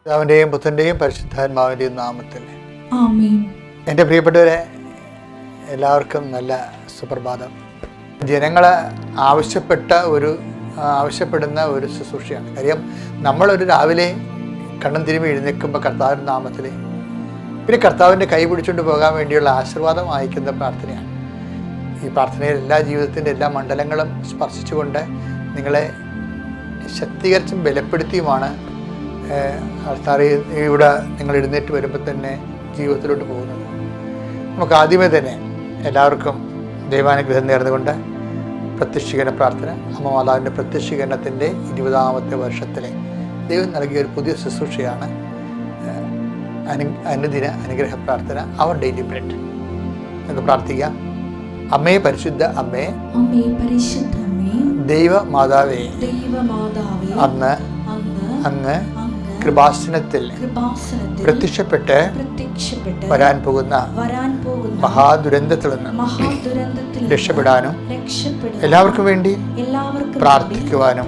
പിതാവിൻ്റെയും പുത്രൻ്റെയും പരിശുദ്ധാത്മാവിൻ്റെയും നാമത്തിൽ ആമേൻ. എൻ്റെ പ്രിയപ്പെട്ടവരെ, എല്ലാവർക്കും നല്ല സുപ്രഭാതം. ജനങ്ങൾ ആവശ്യപ്പെടുന്ന ഒരു ശുശ്രൂഷയാണ്. കാര്യം നമ്മളൊരു രാവിലെ കണ്ണും തിരുമ്പി എഴുന്നേൽക്കുമ്പോൾ കർത്താവിൻ്റെ നാമത്തിൽ പിന്നെ കർത്താവിൻ്റെ കൈ പിടിച്ചുകൊണ്ട് പോകാൻ വേണ്ടിയുള്ള ആശീർവാദം വായിക്കുന്ന പ്രാർത്ഥനയാണ്. ഈ പ്രാർത്ഥനയിൽ എല്ലാ ജീവിതത്തിൻ്റെ എല്ലാ മണ്ഡലങ്ങളും സ്പർശിച്ചുകൊണ്ട് നിങ്ങളെ ശക്തീകരിച്ചും ബലപ്പെടുത്തിയുമാണ് ഇവിടെ നിങ്ങൾ എഴുന്നേറ്റ് വരുമ്പോൾ തന്നെ ജീവിതത്തിലോട്ട് പോകുന്നത്. നമുക്ക് ആദ്യമേ തന്നെ എല്ലാവർക്കും ദൈവാനുഗ്രഹം നേർന്നുകൊണ്ട് പ്രത്യക്ഷീകരണ പ്രാർത്ഥന, അമ്മ മാതാവിൻ്റെ പ്രത്യക്ഷീകരണത്തിൻ്റെ 20ാമത്തെ വർഷത്തിലെ ദൈവം നൽകിയ ഒരു പുതിയ ശുശ്രൂഷയാണ് അനുദിന അനുഗ്രഹ പ്രാർത്ഥന, അവർ ഡെയിലി ബ്രെഡ്. നമുക്ക് പ്രാർത്ഥിക്കാം. അമ്മേ, പരിശുദ്ധ അമ്മേ, ദൈവമാതാവേ, അന്ന് അങ്ങ് കൃപാസനത്തിൽ പ്രത്യക്ഷപ്പെട്ട് വരാൻ പോകുന്ന മഹാദുരന്തത്തിൽ നിന്ന് രക്ഷപ്പെടാനും എല്ലാവർക്കും വേണ്ടി പ്രാർത്ഥിക്കുവാനും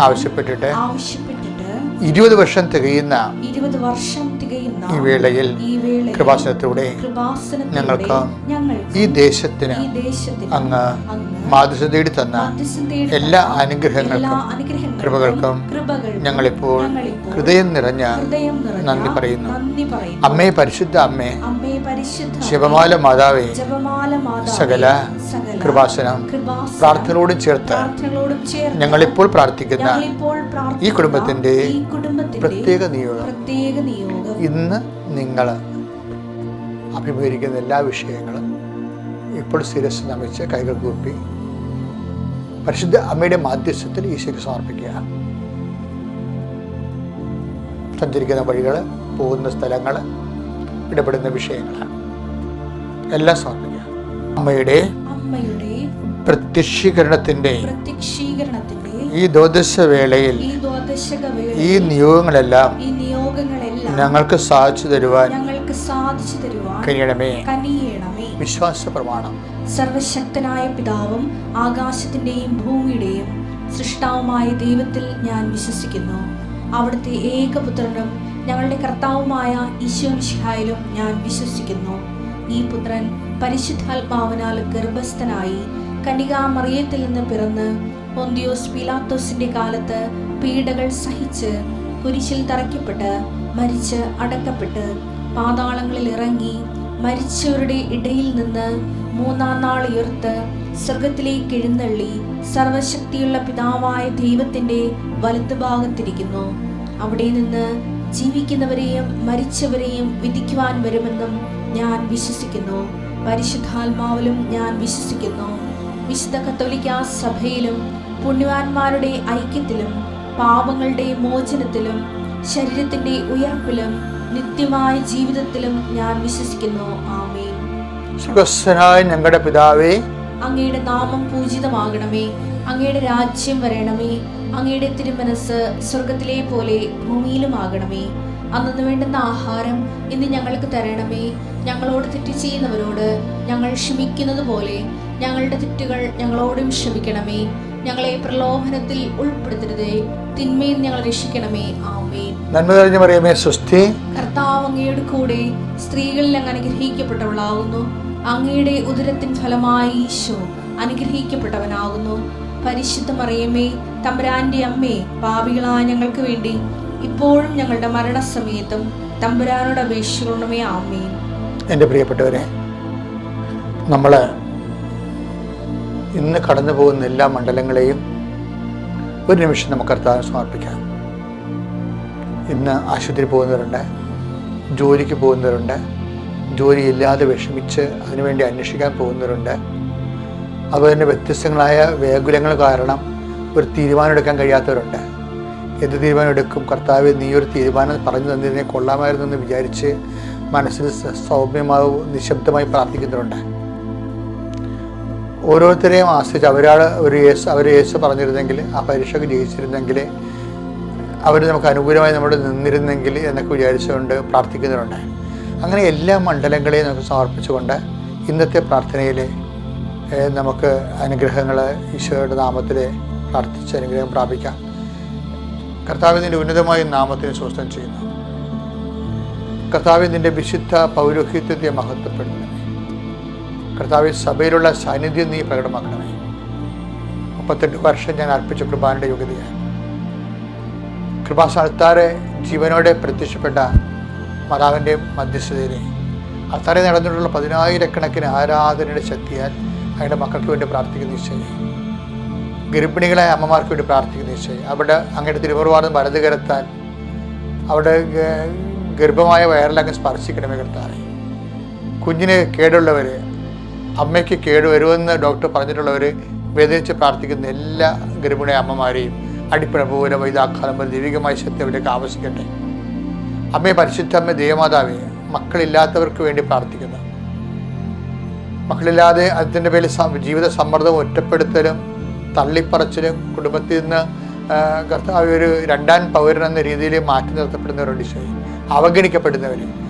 ആവശ്യപ്പെട്ടിട്ട് 20 വർഷം തികയുന്ന ഈ വേളയിൽ കൃപാസനത്തിലൂടെ ഞങ്ങൾക്ക് ഈ ദേശത്തിന് അങ്ങ് മാധ്യസ്ഥ തേടി തന്ന എല്ലാ അനുഗ്രഹങ്ങൾക്കും കൃപകൾക്കും ഞങ്ങളിപ്പോൾ ഹൃദയം നിറഞ്ഞ നന്ദി പറയുന്നു. അമ്മേ, പരിശുദ്ധ അമ്മേ, ജപമാല മാതാവേ, സകല കൃപാസനം പ്രാർത്ഥനയോടും ചേർത്ത് ഞങ്ങളിപ്പോൾ പ്രാർത്ഥിക്കുന്ന ഈ കുടുംബത്തിൻ്റെ പ്രത്യേക നിയോഗം, ഇന്ന് നിങ്ങൾ അഭിമുഖീകരിക്കുന്ന എല്ലാ വിഷയങ്ങളും ഇപ്പോൾ ശിരസ് നമിച്ച് കൈകൾ കൂപ്പി പരിശുദ്ധ അമ്മയുടെ മാധ്യസ്ഥത്തിൽ ഈശോയ്ക്ക് സമർപ്പിക്കുക. സഞ്ചരിക്കുന്ന വഴികൾ, പോകുന്ന സ്ഥലങ്ങൾ, ഇടപെടുന്ന വിഷയങ്ങൾ എല്ലാം സമർപ്പിക്കുക. അമ്മയുടെ പ്രത്യക്ഷീകരണത്തിൻ്റെ ഈ ദ്വാദശ വേളയിൽ ഈ നിയോഗങ്ങളെല്ലാം ഞങ്ങൾക്ക് സാധിച്ചു തരുവാൻ കഴിയണമേ. വിശ്വാസ പ്രമാണം. സർവശക്തനായ പിതാവും ആകാശത്തിന്റെയും ഭൂമിയുടെയും സൃഷ്ടാവുമായ ദൈവത്തിൽ ഞാൻ വിശ്വസിക്കുന്നു. അവിടുത്തെ ഏകപുത്രനും ഞങ്ങളുടെ കർത്താവുമായ ഈശോമിശിഹായിലും ഞാൻ വിശ്വസിക്കുന്നു. ഈ പുത്രൻ പരിശുദ്ധാത്മാവിനാൽ ഗർഭസ്ഥനായി കന്യകാമറിയത്തിൽ നിന്ന് പിറന്ന് പൊന്തിയോസ് പീലാത്തോസിന്റെ കാലത്ത് പീഡകൾ സഹിച്ച് കുരിശിൽ തറയ്ക്കപ്പെട്ട് മരിച്ച് അടക്കപ്പെട്ട് പാതാളങ്ങളിൽ ഇറങ്ങി മരിച്ചവരുടെ ഇടയിൽ നിന്ന് 3-ാം നാൾ ഉയർത്ത് സ്വർഗത്തിലേക്ക് എഴുന്നള്ളി സർവശക്തിയുള്ള പിതാവായ ദൈവത്തിന്റെ വലത്തുഭാഗത്തിരിക്കുന്നു. അവിടെ നിന്ന് ജീവിക്കുന്നവരെയും മരിച്ചവരെയും വിധിക്കുവാൻ വരുമെന്നും ഞാൻ വിശ്വസിക്കുന്നു. പരിശുദ്ധാത്മാവിലും ഞാൻ വിശ്വസിക്കുന്നു. വിശുദ്ധ കത്തോലിക്കാ സഭയിലും പുണ്യവാന്മാരുടെ ഐക്യത്തിലും പാപങ്ങളുടെ മോചനത്തിലും ശരീരത്തിന്റെ ഉയർപ്പിലും നിത്യമായ ജീവിതത്തിലും ഞാൻ വിശ്വസിക്കുന്നു. ആമേൻ. സ്വർഗ്ഗസ്ഥനായ ഞങ്ങളുടെ പിതാവേ, അങ്ങയുടെ നാമം പൂജിതമാകണമേ. അങ്ങയുടെ രാജ്യം വരണമേ. അങ്ങയുടെ തിരുമനസ് സ്വർഗത്തിലെ പോലെ ഭൂമിയിലുമാകണമേ. അന്നു വേണ്ടുന്ന ആഹാരം ഇന്ന് ഞങ്ങൾക്ക് തരണമേ. ഞങ്ങളോട് തെറ്റ് ചെയ്യുന്നവരോട് ഞങ്ങൾ ക്ഷമിക്കുന്നത് പോലെ ഞങ്ങളുടെ തെറ്റുകൾ ഞങ്ങളോടും ക്ഷമിക്കണമേ. ഞങ്ങളെ പ്രലോഭനത്തിൽ ഉൾപ്പെടുത്തരുതേ, തിന്മയിൽ ഞങ്ങൾ രക്ഷിക്കണമേ. ആമേൻ. നന്മ നിറഞ്ഞ മറിയമേ, സ്വസ്തി. കർത്താവ് അങ്ങയുടെ കൂടെ സ്ത്രീകളിൽ അങ്ങ് അനുഗ്രഹിക്കപ്പെട്ടവളാകുന്നു. അങ്ങയുടെ ഉദരത്തിൻ ഫലമായി ഈശോ അനുഗ്രഹിക്കപ്പെട്ടവനാകുന്നു. പരിശുദ്ധ മറിയമേ, തമ്പുരാന്റെ അമ്മേ, പാപികളായ ഞങ്ങൾക്ക് വേണ്ടി ഇപ്പോഴും ഞങ്ങളുടെ മരണസമയത്തും തമ്പുരാനോട് അപേക്ഷിക്കണമേ. ആമേൻ. എൻ്റെ പ്രിയപ്പെട്ടവരെ, നമ്മൾ ഇന്ന് കടന്നു പോകുന്ന എല്ലാ മണ്ഡലങ്ങളെയും ഒരു നിമിഷം നമുക്ക് കർത്താവിന് സമർപ്പിക്കാം. ഇന്ന് ആശുപത്രി പോകുന്നവരുണ്ട്, ജോലിക്ക് പോകുന്നവരുണ്ട്, ജോലിയില്ലാതെ വിഷമിച്ച് അതിനുവേണ്ടി അന്വേഷിക്കാൻ പോകുന്നവരുണ്ട്. അതുപോലെ തന്നെ വ്യത്യസ്തങ്ങളായ വ്യാകുലങ്ങൾ കാരണം ഒരു തീരുമാനം എടുക്കാൻ കഴിയാത്തവരുണ്ട്. എന്ത് തീരുമാനം എടുക്കും? കർത്താവ്, നീ ഒരു തീരുമാനം പറഞ്ഞു തന്നതിനെ കൊള്ളാമായിരുന്നു എന്ന് വിചാരിച്ച് മനസ്സിൽ സൗമ്യമാവും നിശബ്ദമായി പ്രാർത്ഥിക്കുന്നവരുണ്ട്. ഓരോരുത്തരെയും ആശ്രയിച്ച് അവർ യേശു പറഞ്ഞിരുന്നെങ്കിൽ, ആ പരീക്ഷയ്ക്ക് ജയിച്ചിരുന്നെങ്കിൽ, അവർ നമുക്ക് അനുകൂലമായി നമ്മൾ നിന്നിരുന്നെങ്കിൽ എന്നൊക്കെ വിചാരിച്ചുകൊണ്ട് പ്രാർത്ഥിക്കുന്നവരുണ്ട്. അങ്ങനെ എല്ലാ മണ്ഡലങ്ങളെയും നമുക്ക് സമർപ്പിച്ചുകൊണ്ട് ഇന്നത്തെ പ്രാർത്ഥനയിൽ നമുക്ക് അനുഗ്രഹങ്ങൾ ഈശോയുടെ നാമത്തിൽ പ്രാർത്ഥിച്ച് അനുഗ്രഹം പ്രാപിക്കാം. കർത്താവിൻ്റെ ഉന്നതമായ നാമത്തിന് സ്വസ്ഥം ചെയ്യുന്നു. കർത്താവെ, നിൻ്റെ വിശുദ്ധ പൗരോഹിത്യത്തെ മഹത്വപ്പെടുത്തണമേ. കർത്താവെ, സഭയിലുള്ള സാന്നിധ്യം നീ പ്രകടമാക്കണമേ. 38 വർഷം ഞാൻ അർപ്പിച്ച കൃപാന്റെ യോഗ്യതയാണ്. കൃപാസ്ഥാനത്താറെ ജീവനോടെ പ്രത്യക്ഷപ്പെട്ട മാതാവിൻ്റെ മധ്യസ്ഥതയിലെ അത്താറെ നടന്നിട്ടുള്ള 10,000 ആരാധനയുടെ ശക്തിയാൽ അവരുടെ മക്കൾക്ക് വേണ്ടി പ്രാർത്ഥിക്കുന്ന ഈശോയെ, ഗർഭിണികളായ അമ്മമാർക്ക് വേണ്ടി പ്രാർത്ഥിക്കുന്ന ഈശോയെ, അവിടെ അങ്ങയുടെ തിരുമുറുവാദം വലത് കരത്താൽ അവിടെ ഗർഭമായ വയറിലങ്ങ് സ്പർശിക്കണമേ കർത്താവേ. കുഞ്ഞിന് കേടുള്ളവർ, അമ്മയ്ക്ക് കേട് വരുമെന്ന് ഡോക്ടർ പറഞ്ഞിട്ടുള്ളവർ വേദനിച്ച് പ്രാർത്ഥിക്കുന്ന എല്ലാ ഗർഭിണിയ അമ്മമാരെയും അടിപ്പിണ പോലെ വൈദാഘാതം പോലെ ദൈവികമായ ശക്തി അവരിലേക്ക് ആവശ്യിക്കട്ടെ. അമ്മയെ, പരിശുദ്ധ അമ്മ, ദൈവമാതാവേ, മക്കളില്ലാത്തവർക്ക് വേണ്ടി പ്രാർത്ഥിക്കുന്നു. മക്കളില്ലാതെ അതിൻ്റെ പേരിൽ ജീവിത സമ്മർദ്ദവും ഒറ്റപ്പെടുത്തലും തള്ളിപ്പറച്ചിലും കുടുംബത്തിൽ നിന്ന് കർത്താവ് ഒരു 2ാം പൗരൻ എന്ന രീതിയിൽ മാറ്റി നിർത്തപ്പെടുന്നവരുണ്ട് ഈശോയെ, അവഗണിക്കപ്പെടുന്നവർ.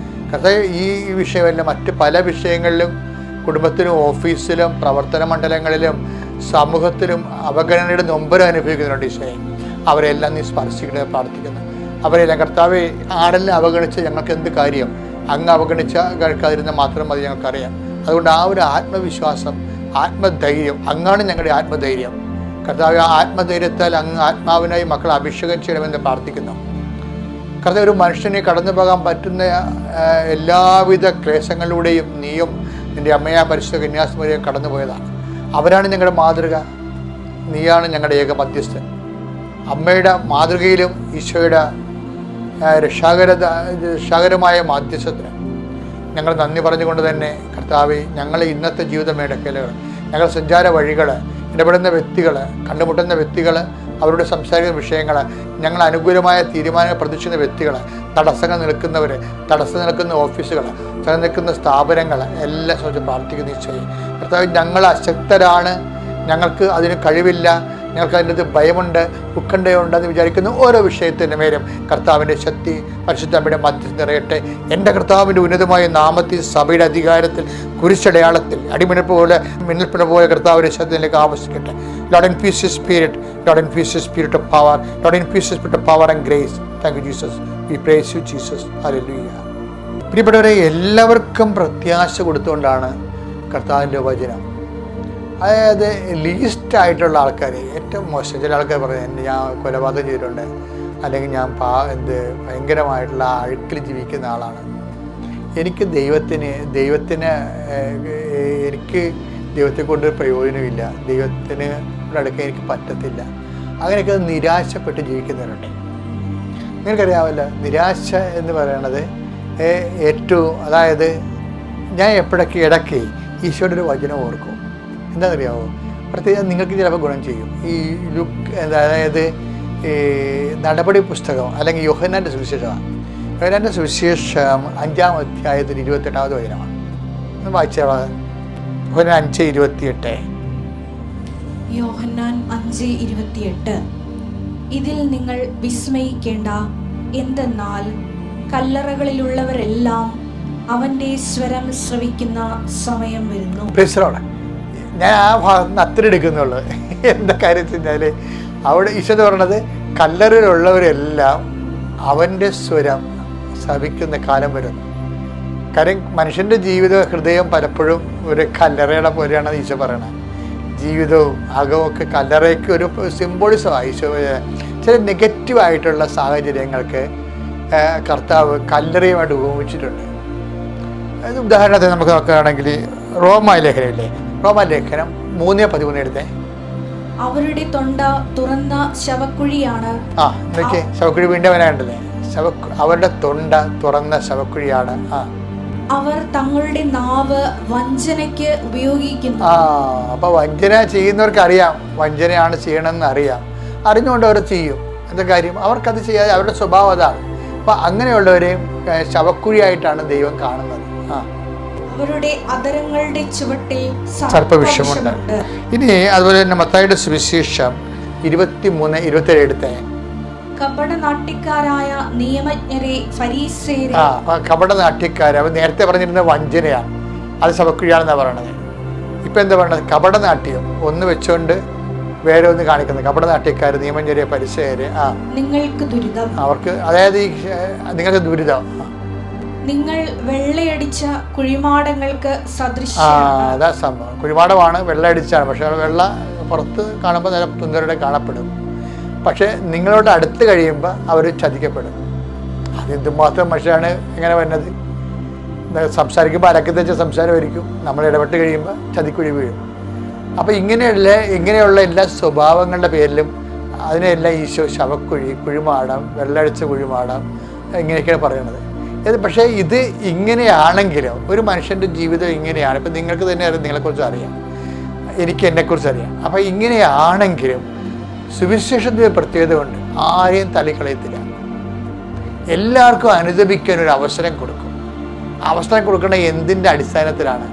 കർത്താവ്, ഈ വിഷയമല്ല മറ്റ് പല വിഷയങ്ങളിലും കുടുംബത്തിലും ഓഫീസിലും പ്രവർത്തന മണ്ഡലങ്ങളിലും സമൂഹത്തിലും അവഗണനയുടെ നൊമ്പരം അനുഭവിക്കുന്നുണ്ട് ഈശോയെ. അവരെല്ലാം നീ സ്പർശിക്കണേ പ്രാർത്ഥിക്കുന്നു. അവരെല്ലാം കർത്താവെ, ആരെല്ലാം അവഗണിച്ച് ഞങ്ങൾക്ക് എന്ത് കാര്യം, അങ്ങ് അവഗണിച്ച കേൾക്കാതിരുന്ന മാത്രം മതി ഞങ്ങൾക്കറിയാം. അതുകൊണ്ട് ആ ഒരു ആത്മവിശ്വാസം, ആത്മധൈര്യം, അങ്ങാണ് ഞങ്ങളുടെ ആത്മധൈര്യം. കർത്താവ്, ആ ആത്മധൈര്യത്താൽ അങ്ങ് ആത്മാവിനായി മക്കളെ അഭിഷേകം ചെയ്യണമെന്ന് പ്രാർത്ഥിക്കുന്നു. കർത്താവ്, ഒരു മനുഷ്യനെ കടന്നു പോകാൻ പറ്റുന്ന എല്ലാവിധ ക്ലേശങ്ങളിലൂടെയും നീയും നിൻ്റെ അമ്മയായ പരിശുദ്ധ കന്യാകുമാരിയും കടന്നു പോയതാണ്. അവരാണ് ഞങ്ങളുടെ മാതൃക. നീയാണ് ഞങ്ങളുടെ ഏക മധ്യസ്ഥൻ. അമ്മയുടെ മാതൃകയിലും ഈശോയുടെ രക്ഷാകരമായ മാധ്യസ്ഥത്തിന് ഞങ്ങൾ നന്ദി പറഞ്ഞുകൊണ്ട് തന്നെ കർത്താവെ, ഞങ്ങളെ ഇന്നത്തെ ജീവിതം ഇടക്കലുകൾ, ഞങ്ങളുടെ സഞ്ചാര വഴികൾ, ഇടപെടുന്ന വ്യക്തികൾ, കണ്ടുമുട്ടുന്ന വ്യക്തികൾ, അവരുടെ സംസാരിക്കുന്ന വിഷയങ്ങൾ, ഞങ്ങൾ അനുകൂലമായ തീരുമാനങ്ങൾ പ്രതീക്ഷിക്കുന്ന വ്യക്തികൾ, തടസ്സങ്ങൾ നിൽക്കുന്നവർ, തടസ്സം നിൽക്കുന്ന ഓഫീസുകൾ, നിൽക്കുന്ന സ്ഥാപനങ്ങൾ എല്ലാം സംബന്ധിച്ച് പ്രാർത്ഥിക്കുന്ന ഈശോയെ. കർത്താവ്, ഞങ്ങൾ അശക്തരാണ്, ഞങ്ങൾക്ക് അതിന് കഴിവില്ല, ഞങ്ങൾക്ക് അതിൻ്റെ ഭയമുണ്ട്, ഉത്കണ്ഠയുണ്ടെന്ന് വിചാരിക്കുന്ന ഓരോ വിഷയത്തിൻ്റെ മേലും കർത്താവിൻ്റെ ശക്തി പരിശുദ്ധ അമ്മയുടെ മധ്യത്തിൽ നിറയട്ടെ. എൻ്റെ കർത്താവിൻ്റെ ഉന്നതമായ നാമത്തിൽ, സഭയുടെ അധികാരത്തിൽ, കുരിശടയാളത്തിൽ, അടിമിണപ്പ് പോലെ മിന്നൽപ്പിണ പോലെ കർത്താവിൻ്റെ ശക്തിയിലേക്ക് ആവശ്യിക്കട്ടെ. Lord, infuse your spirit. Lord, infuse your spirit of power. Lord, infuse your spirit of power and grace. Thank you, Jesus. We praise you, Jesus. Hallelujah. പ്രിയപ്പെട്ടവരെ, എല്ലാവർക്കും പ്രത്യാശ കൊടുത്തുകൊണ്ടാണ് കർത്താവിൻ്റെ വചനം. അതായത് ലീസ്റ്റ് ആയിട്ടുള്ള ആൾക്കാർ, ഏറ്റവും മോശം ചില ആൾക്കാർ പറയുന്നത് ഞാൻ കൊലപാതകം ചെയ്തിട്ടുണ്ട്, അല്ലെങ്കിൽ ഞാൻ ഭയങ്കരമായിട്ടുള്ള അഴുക്കിൽ ജീവിക്കുന്ന ആളാണ്, എനിക്ക് ദൈവത്തെ കൊണ്ട് പ്രയോജനമില്ല, ദൈവത്തിന് അടുക്കാൻ എനിക്ക് പറ്റത്തില്ല, അങ്ങനെയൊക്കെ നിരാശപ്പെട്ട് ജീവിക്കുന്നവരുണ്ട്. നിങ്ങൾക്കറിയാമല്ലോ, നിരാശ എന്ന് പറയുന്നത് ഏറ്റവും, അതായത് ഞാൻ ഇടയ്ക്ക് ഈശോയുടെ ഒരു വചനം ഓർക്കും. എന്താണെന്നറിയാമോ? പ്രത്യേകം നിങ്ങൾക്ക് ചിലപ്പോൾ ഗുണം ചെയ്യും. ഈ അതായത് ഈ നടപടി പുസ്തകം അല്ലെങ്കിൽ യോഹന്നാൻ്റെ സുവിശേഷമാണ്. യോഹന്നാൻ്റെ സുവിശേഷം 5-ാം അധ്യായത്തിൽ 28-ാമത് വചനമാണ്. വായിച്ചാൽ യോഹന്നാൻ 5:28. യോഹന്നാൻ 5:28. ഇതിൽ നിങ്ങൾ വിസ്മയിക്കേണ്ട, എന്തെന്നാൽ കല്ലറകളിലുള്ളവരെല്ലാം അവൻ്റെ സ്വരം ശ്രവിക്കുന്ന സമയം വരുന്നു. ഞാൻ ആ ഭാഗത്ത് അത്ര എടുക്കുന്നുള്ളൂ. എന്താ കാര്യം വെച്ച് കഴിഞ്ഞാൽ, അവിടെ ഈശോ പറയണത് കല്ലറയിലുള്ളവരെല്ലാം അവൻ്റെ സ്വരം ശ്രവിക്കുന്ന കാലം വരുന്നു. കാര്യം മനുഷ്യൻ്റെ ജീവിത ഹൃദയം പലപ്പോഴും ഒരു കല്ലറയുടെ പോലെയാണ് ഈശോ പറയണത്. ജീവിതവും അകവും ഒക്കെ കല്ലറയ്ക്ക് ഒരു സിംബോളിസമാണ്. ഈശോ ചില നെഗറ്റീവായിട്ടുള്ള സാഹചര്യങ്ങൾക്ക് കർത്താവ് കല്ലറയുമായിട്ട് ഉപയോഗിച്ചിട്ടുണ്ട്. അത് ഉദാഹരണത്തിന് നമുക്ക് നോക്കുകയാണെങ്കിൽ റോമാലേഖനമില്ലേ, റോമാലേഖനം 3:13 എടുത്തേ. അവരുടെ തൊണ്ട തുറന്ന ശവക്കുഴിയാണ്. ശവക്കുഴി വീണ്ടും വരാണ്ടല്ലേ, അവരുടെ തൊണ്ട തുറന്ന ശവക്കുഴിയാണ്. അവർ തങ്ങളുടെ നാവ് വഞ്ചനയ്ക്ക് ഉപയോഗിക്കുന്നു. അപ്പൊ വഞ്ചന ചെയ്യുന്നവർക്ക് അറിയാം, വഞ്ചനയാണ് ചെയ്യണമെന്ന് അറിയാം, അറിഞ്ഞുകൊണ്ട് അവർ ചെയ്യും. എന്താ കാര്യം? അവർക്കത് ചെയ്യാതെ അവരുടെ സ്വഭാവം അതാണ്. അപ്പൊ അങ്ങനെയുള്ളവരെയും ശവക്കുഴിയായിട്ടാണ് ദൈവം കാണുന്നത്. അവരുടെ അധരങ്ങളുടെ ചുവട്ടിൽ സർപ്പവിഷമുണ്ട്. ഇനി അതുപോലെ തന്നെ മത്തായിയുടെ സുവിശേഷം 23:27 എടുത്തേ. കപടനാട്യക്കാരായ നിയമജ്ഞരെ ഫരീസയരെ. കപടനാട്യക്കാർ, അവർ നേരത്തെ പറഞ്ഞിരുന്ന വഞ്ചനയാണ്, അത് ശവക്കുഴിയാണെന്നാണ് പറയണത്. ഇപ്പൊ എന്താ പറയണത്? കപടനാട്യം ഒന്ന് വെച്ചുകൊണ്ട് വേറെ ഒന്ന് കാണിക്കുന്നത്. കപടനാട്യക്കാർ, നിയമജ്ഞരെ, ഫരീസയരെ. നിങ്ങൾക്ക് ദുരിതം. അവർക്ക്, അതായത് നിങ്ങൾക്ക് ദുരിതം. നിങ്ങൾ വെള്ളയടിച്ച കുഴിമാടങ്ങൾക്ക് സദൃശ്യമാണ്. അതാ സംഭവം. കുഴിമാടമാണ്, വെള്ളം അടിച്ചാണ്. പക്ഷെ വെള്ള പുറത്ത് കാണുമ്പോൾ നല്ല സുന്ദരയുടെ കാണപ്പെടും. പക്ഷെ നിങ്ങളോട് അടുത്ത് കഴിയുമ്പോൾ അവർ ചതിക്കപ്പെടും. അതെന്തുമാത്രം മനുഷ്യരാണ് ഇങ്ങനെ വരുന്നത്. സംസാരിക്കുമ്പോൾ അരക്കി തെച്ച സംസാരമായിരിക്കും, നമ്മൾ ഇടപെട്ട് കഴിയുമ്പോൾ ചതിക്കുഴി വീഴും. അപ്പോൾ ഇങ്ങനെയുള്ള എല്ലാ സ്വഭാവങ്ങളുടെ പേരിലും അതിനെല്ലാം ഈശോ ശവക്കുഴി, കുഴിമാടം, വെള്ളടിച്ച കുഴിമാടം ഇങ്ങനെയൊക്കെയാണ് പറയണത്. പക്ഷേ ഇത് ഇങ്ങനെയാണെങ്കിലും ഒരു മനുഷ്യൻ്റെ ജീവിതം ഇങ്ങനെയാണ്. ഇപ്പം നിങ്ങൾക്ക് തന്നെ അറിയാം, നിങ്ങളെക്കുറിച്ച് അറിയാം, എനിക്ക് എന്നെക്കുറിച്ച് അറിയാം. അപ്പോൾ ഇങ്ങനെയാണെങ്കിലും സുവിശേഷത്തിൻ്റെ പ്രത്യേകത കൊണ്ട് ആരെയും തള്ളിക്കളയത്തില്ല. എല്ലാവർക്കും അനുദപിക്കാൻ ഒരു അവസരം കൊടുക്കും. അവസരം കൊടുക്കേണ്ട എന്തിൻ്റെ അടിസ്ഥാനത്തിലാണ്?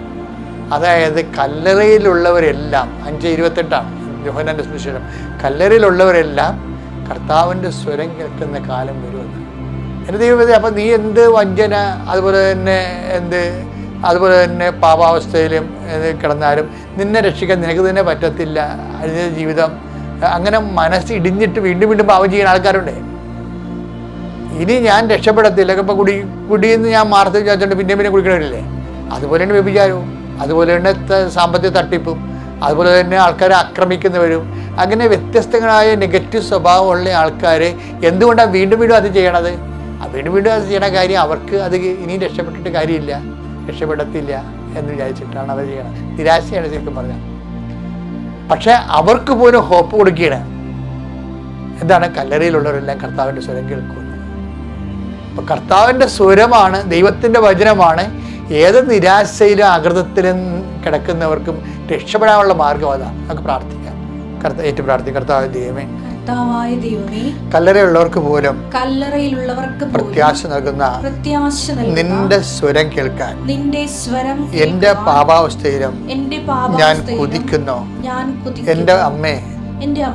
അതായത് കല്ലറയിലുള്ളവരെല്ലാം 5:28 യോഹന്നാന്റെ സുവിശേഷം, കല്ലറയിലുള്ളവരെല്ലാം കർത്താവിൻ്റെ സ്വരം കേൾക്കുന്ന കാലം വരുമെന്ന്. എൻ്റെ ദൈവമേ, അപ്പം നീ എന്ത് വഞ്ചന, അതുപോലെ തന്നെ പാപാവസ്ഥയിലും കിടന്നാലും നിന്നെ രക്ഷിക്കാൻ നിനക്ക് തന്നെ പറ്റത്തില്ല. അതിൻ്റെ ജീവിതം അങ്ങനെ മനസ്സ് ഇടിഞ്ഞിട്ട് വീണ്ടും വീണ്ടും പാപം ചെയ്യുന്ന ആൾക്കാരുണ്ട്. ഇനി ഞാൻ രക്ഷപ്പെടത്തില്ല, ഇപ്പം കുടിയെന്ന് ഞാൻ മാർത്തി വിചാരിച്ചോണ്ട് പിന്നെ കുടിക്കണമില്ലേ? അതുപോലെ തന്നെ വ്യഭിചാരവും, അതുപോലെ തന്നെ സാമ്പത്തിക തട്ടിപ്പും, അതുപോലെ തന്നെ ആൾക്കാരെ ആക്രമിക്കുന്നവരും, അങ്ങനെ വ്യത്യസ്തങ്ങളായ നെഗറ്റീവ് സ്വഭാവമുള്ള ആൾക്കാർ എന്തുകൊണ്ടാണ് വീണ്ടും അത് ചെയ്യണത്? വീണ്ടും അത് ചെയ്യണ കാര്യം അവർക്ക് അത് ഇനിയും രക്ഷപ്പെട്ടിട്ട് കാര്യമില്ല, രക്ഷപ്പെടത്തില്ല എന്ന് വിചാരിച്ചിട്ടാണ് അവർ ചെയ്യണത്. നിരാശയാണ് ശരിക്കും പറഞ്ഞാൽ. പക്ഷെ അവർക്ക് പോലും ഹോപ്പ് കൊടുക്കുകയാണ്. എന്താണ്? കല്ലറയിലുള്ളവരെല്ലാം കർത്താവിൻ്റെ സ്വരം കേൾക്കുന്നത്. അപ്പം കർത്താവിൻ്റെ സ്വരമാണ്, ദൈവത്തിൻ്റെ വചനമാണ് ഏത് നിരാശയിലും ആകൃതത്തിലും കിടക്കുന്നവർക്കും രക്ഷപ്പെടാനുള്ള മാർഗം. അതാണ് നമുക്ക് പ്രാർത്ഥിക്കാം. കർത്താവായ ദൈവമേ, കല്ലറയുള്ളവർക്ക് പോലും പ്രത്യാശ നൽകുന്ന നിന്റെ സ്വരം കേൾക്കാൻ എന്റെ പാപാവസ്ഥയിലും ഞാൻ കുതിക്കുന്നു. എന്റെ അമ്മേ,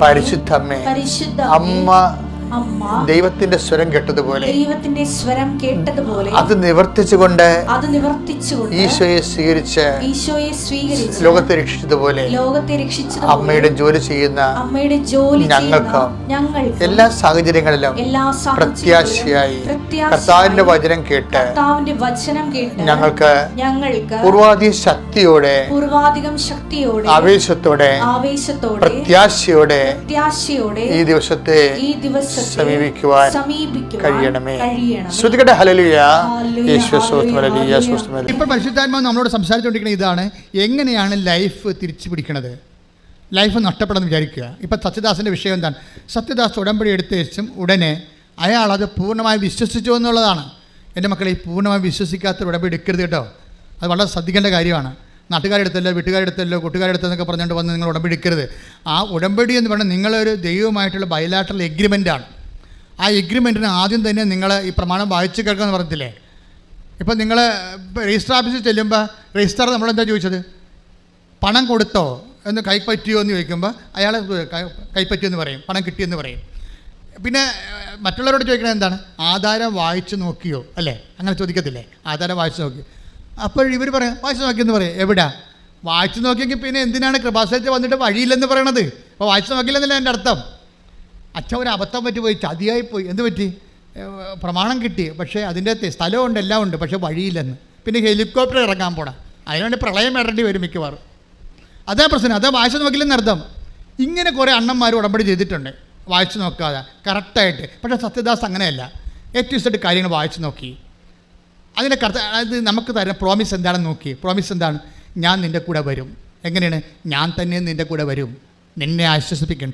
പരിശുദ്ധ അമ്മേ, അമ്മ ദൈവത്തിന്റെ സ്വരം കേട്ടതുപോലെ അത് നിവർത്തിച്ചുകൊണ്ട് ഈശോയെ സ്വീകരിച്ച് ലോകത്തെ രക്ഷിച്ചതുപോലെ അമ്മയുടെ ജോലി ചെയ്യുന്ന ഞങ്ങൾക്ക് എല്ലാ സാഹചര്യങ്ങളിലും പ്രത്യാശയായി കർത്താവിന്റെ വചനം കേട്ട് ഞങ്ങൾക്ക് പൂർവാധികം ശക്തിയോടെ, ആവേശത്തോടെ, പ്രത്യാശയോടെ ഈ ദിവസത്തെ സമീപിക്കുവാൻ കഴിയണമേ. ശ്രുതികട്ടെ. ഹല്ലേലൂയ. ഇപ്പോൾ പരിശുദ്ധാത്മാവ് നമ്മളോട് സംസാരിച്ചുകൊണ്ടിരിക്കുന്നത് ഇതാണ്, എങ്ങനെയാണ് ലൈഫ് തിരിച്ചു പിടിക്കണത്, ലൈഫ് നഷ്ടപ്പെടുമെന്ന് വിചാരിക്കുക. ഇപ്പം സത്യദാസിൻ്റെ വിഷയം എന്താണ്? സത്യദാസ് ഉടമ്പടി എടുത്ത ശേഷം ഉടനെ അയാൾ അത് പൂർണ്ണമായി വിശ്വസിച്ചു എന്നുള്ളതാണ്. എൻ്റെ മക്കളെ, ഈ പൂർണ്ണമായി വിശ്വസിക്കാത്ത ഉടമ്പടി എടുക്കരുത് കേട്ടോ. അത് വളരെ ശ്രദ്ധിക്കേണ്ട കാര്യമാണ്. നാട്ടുകാരെടുത്തല്ലോ, വീട്ടുകാരെടുത്തല്ലോ, കൂട്ടുകാരെടുത്തെന്നൊക്കെ പറഞ്ഞുകൊണ്ട് വന്ന് നിങ്ങൾ ഉടമ്പടി എടുക്കരുത്. ആ ഉടമ്പടി എന്ന് പറഞ്ഞാൽ നിങ്ങളൊരു ദൈവമായിട്ടുള്ള ബയലാറ്ററൽ എഗ്രിമെൻ്റാണ്. ആ എഗ്രിമെൻറ്റിന് ആദ്യം തന്നെ നിങ്ങൾ ഈ പ്രമാണം വായിച്ച് കേൾക്കാമെന്ന് പറഞ്ഞില്ലേ? ഇപ്പം നിങ്ങൾ രജിസ്റ്റർ ഓഫീസിൽ ചെല്ലുമ്പോൾ രജിസ്റ്റർ നമ്മളെന്താ ചോദിച്ചത്? പണം കൊടുത്തോ എന്ന് കൈപ്പറ്റിയോ എന്ന് ചോദിക്കുമ്പോൾ അയാൾ കൈപ്പറ്റിയെന്ന് പറയും, പണം കിട്ടിയെന്ന് പറയും. പിന്നെ മറ്റുള്ളവരോട് ചോദിക്കണത് എന്താണ്? ആധാരം വായിച്ച് നോക്കിയോ, അല്ലേ? അങ്ങനെ ചോദിക്കത്തില്ലേ? ആധാരം വായിച്ച് നോക്കിയോ? അപ്പോൾ ഇവർ പറയാം വായിച്ച് നോക്കിയെന്ന് പറയും. എവിടാ വായിച്ച് നോക്കിയെങ്കിൽ പിന്നെ എന്തിനാണ് കൃപാസനത്തിൽ വന്നിട്ട് വഴിയില്ലെന്ന് പറയണത്? അപ്പോൾ വായിച്ച് നോക്കില്ലെന്നല്ല എൻ്റെ അർത്ഥം. അച്ഛൻ ഒരു അബദ്ധം പറ്റിപ്പോയി, ചതിയായിപ്പോയി. എന്ത് പറ്റി? പ്രമാണം കിട്ടി, പക്ഷേ അതിൻ്റെ സ്ഥലമുണ്ട്, എല്ലാം ഉണ്ട്, പക്ഷേ വഴിയില്ലെന്ന്. പിന്നെ ഹെലികോപ്റ്റർ ഇറങ്ങാൻ പോണം, അതിനുവേണ്ടി പ്രളയം ഇടേണ്ടി വരും മിക്കവാറും. അതേ പ്രശ്നം, അതേ വായിച്ച് നോക്കില്ലെന്ന് അർത്ഥം. ഇങ്ങനെ കുറേ അണ്ണന്മാർ ഉടമ്പടി ചെയ്തിട്ടുണ്ട് വായിച്ച് നോക്കാതെ കറക്റ്റായിട്ട്. പക്ഷേ സത്യദാസ് അങ്ങനെയല്ല, ഏറ്റവും കാര്യങ്ങൾ വായിച്ച് നോക്കി. അതിൻ്റെ അത് നമുക്ക് തരുന്ന പ്രോമിസ് എന്താണെന്ന് നോക്കി. പ്രോമിസ് എന്താണ്? ഞാൻ നിൻ്റെ കൂടെ വരും. എങ്ങനെയാണ്? ഞാൻ തന്നെ നിൻ്റെ കൂടെ വരും, നിന്നെ ആശ്വസിപ്പിക്കും.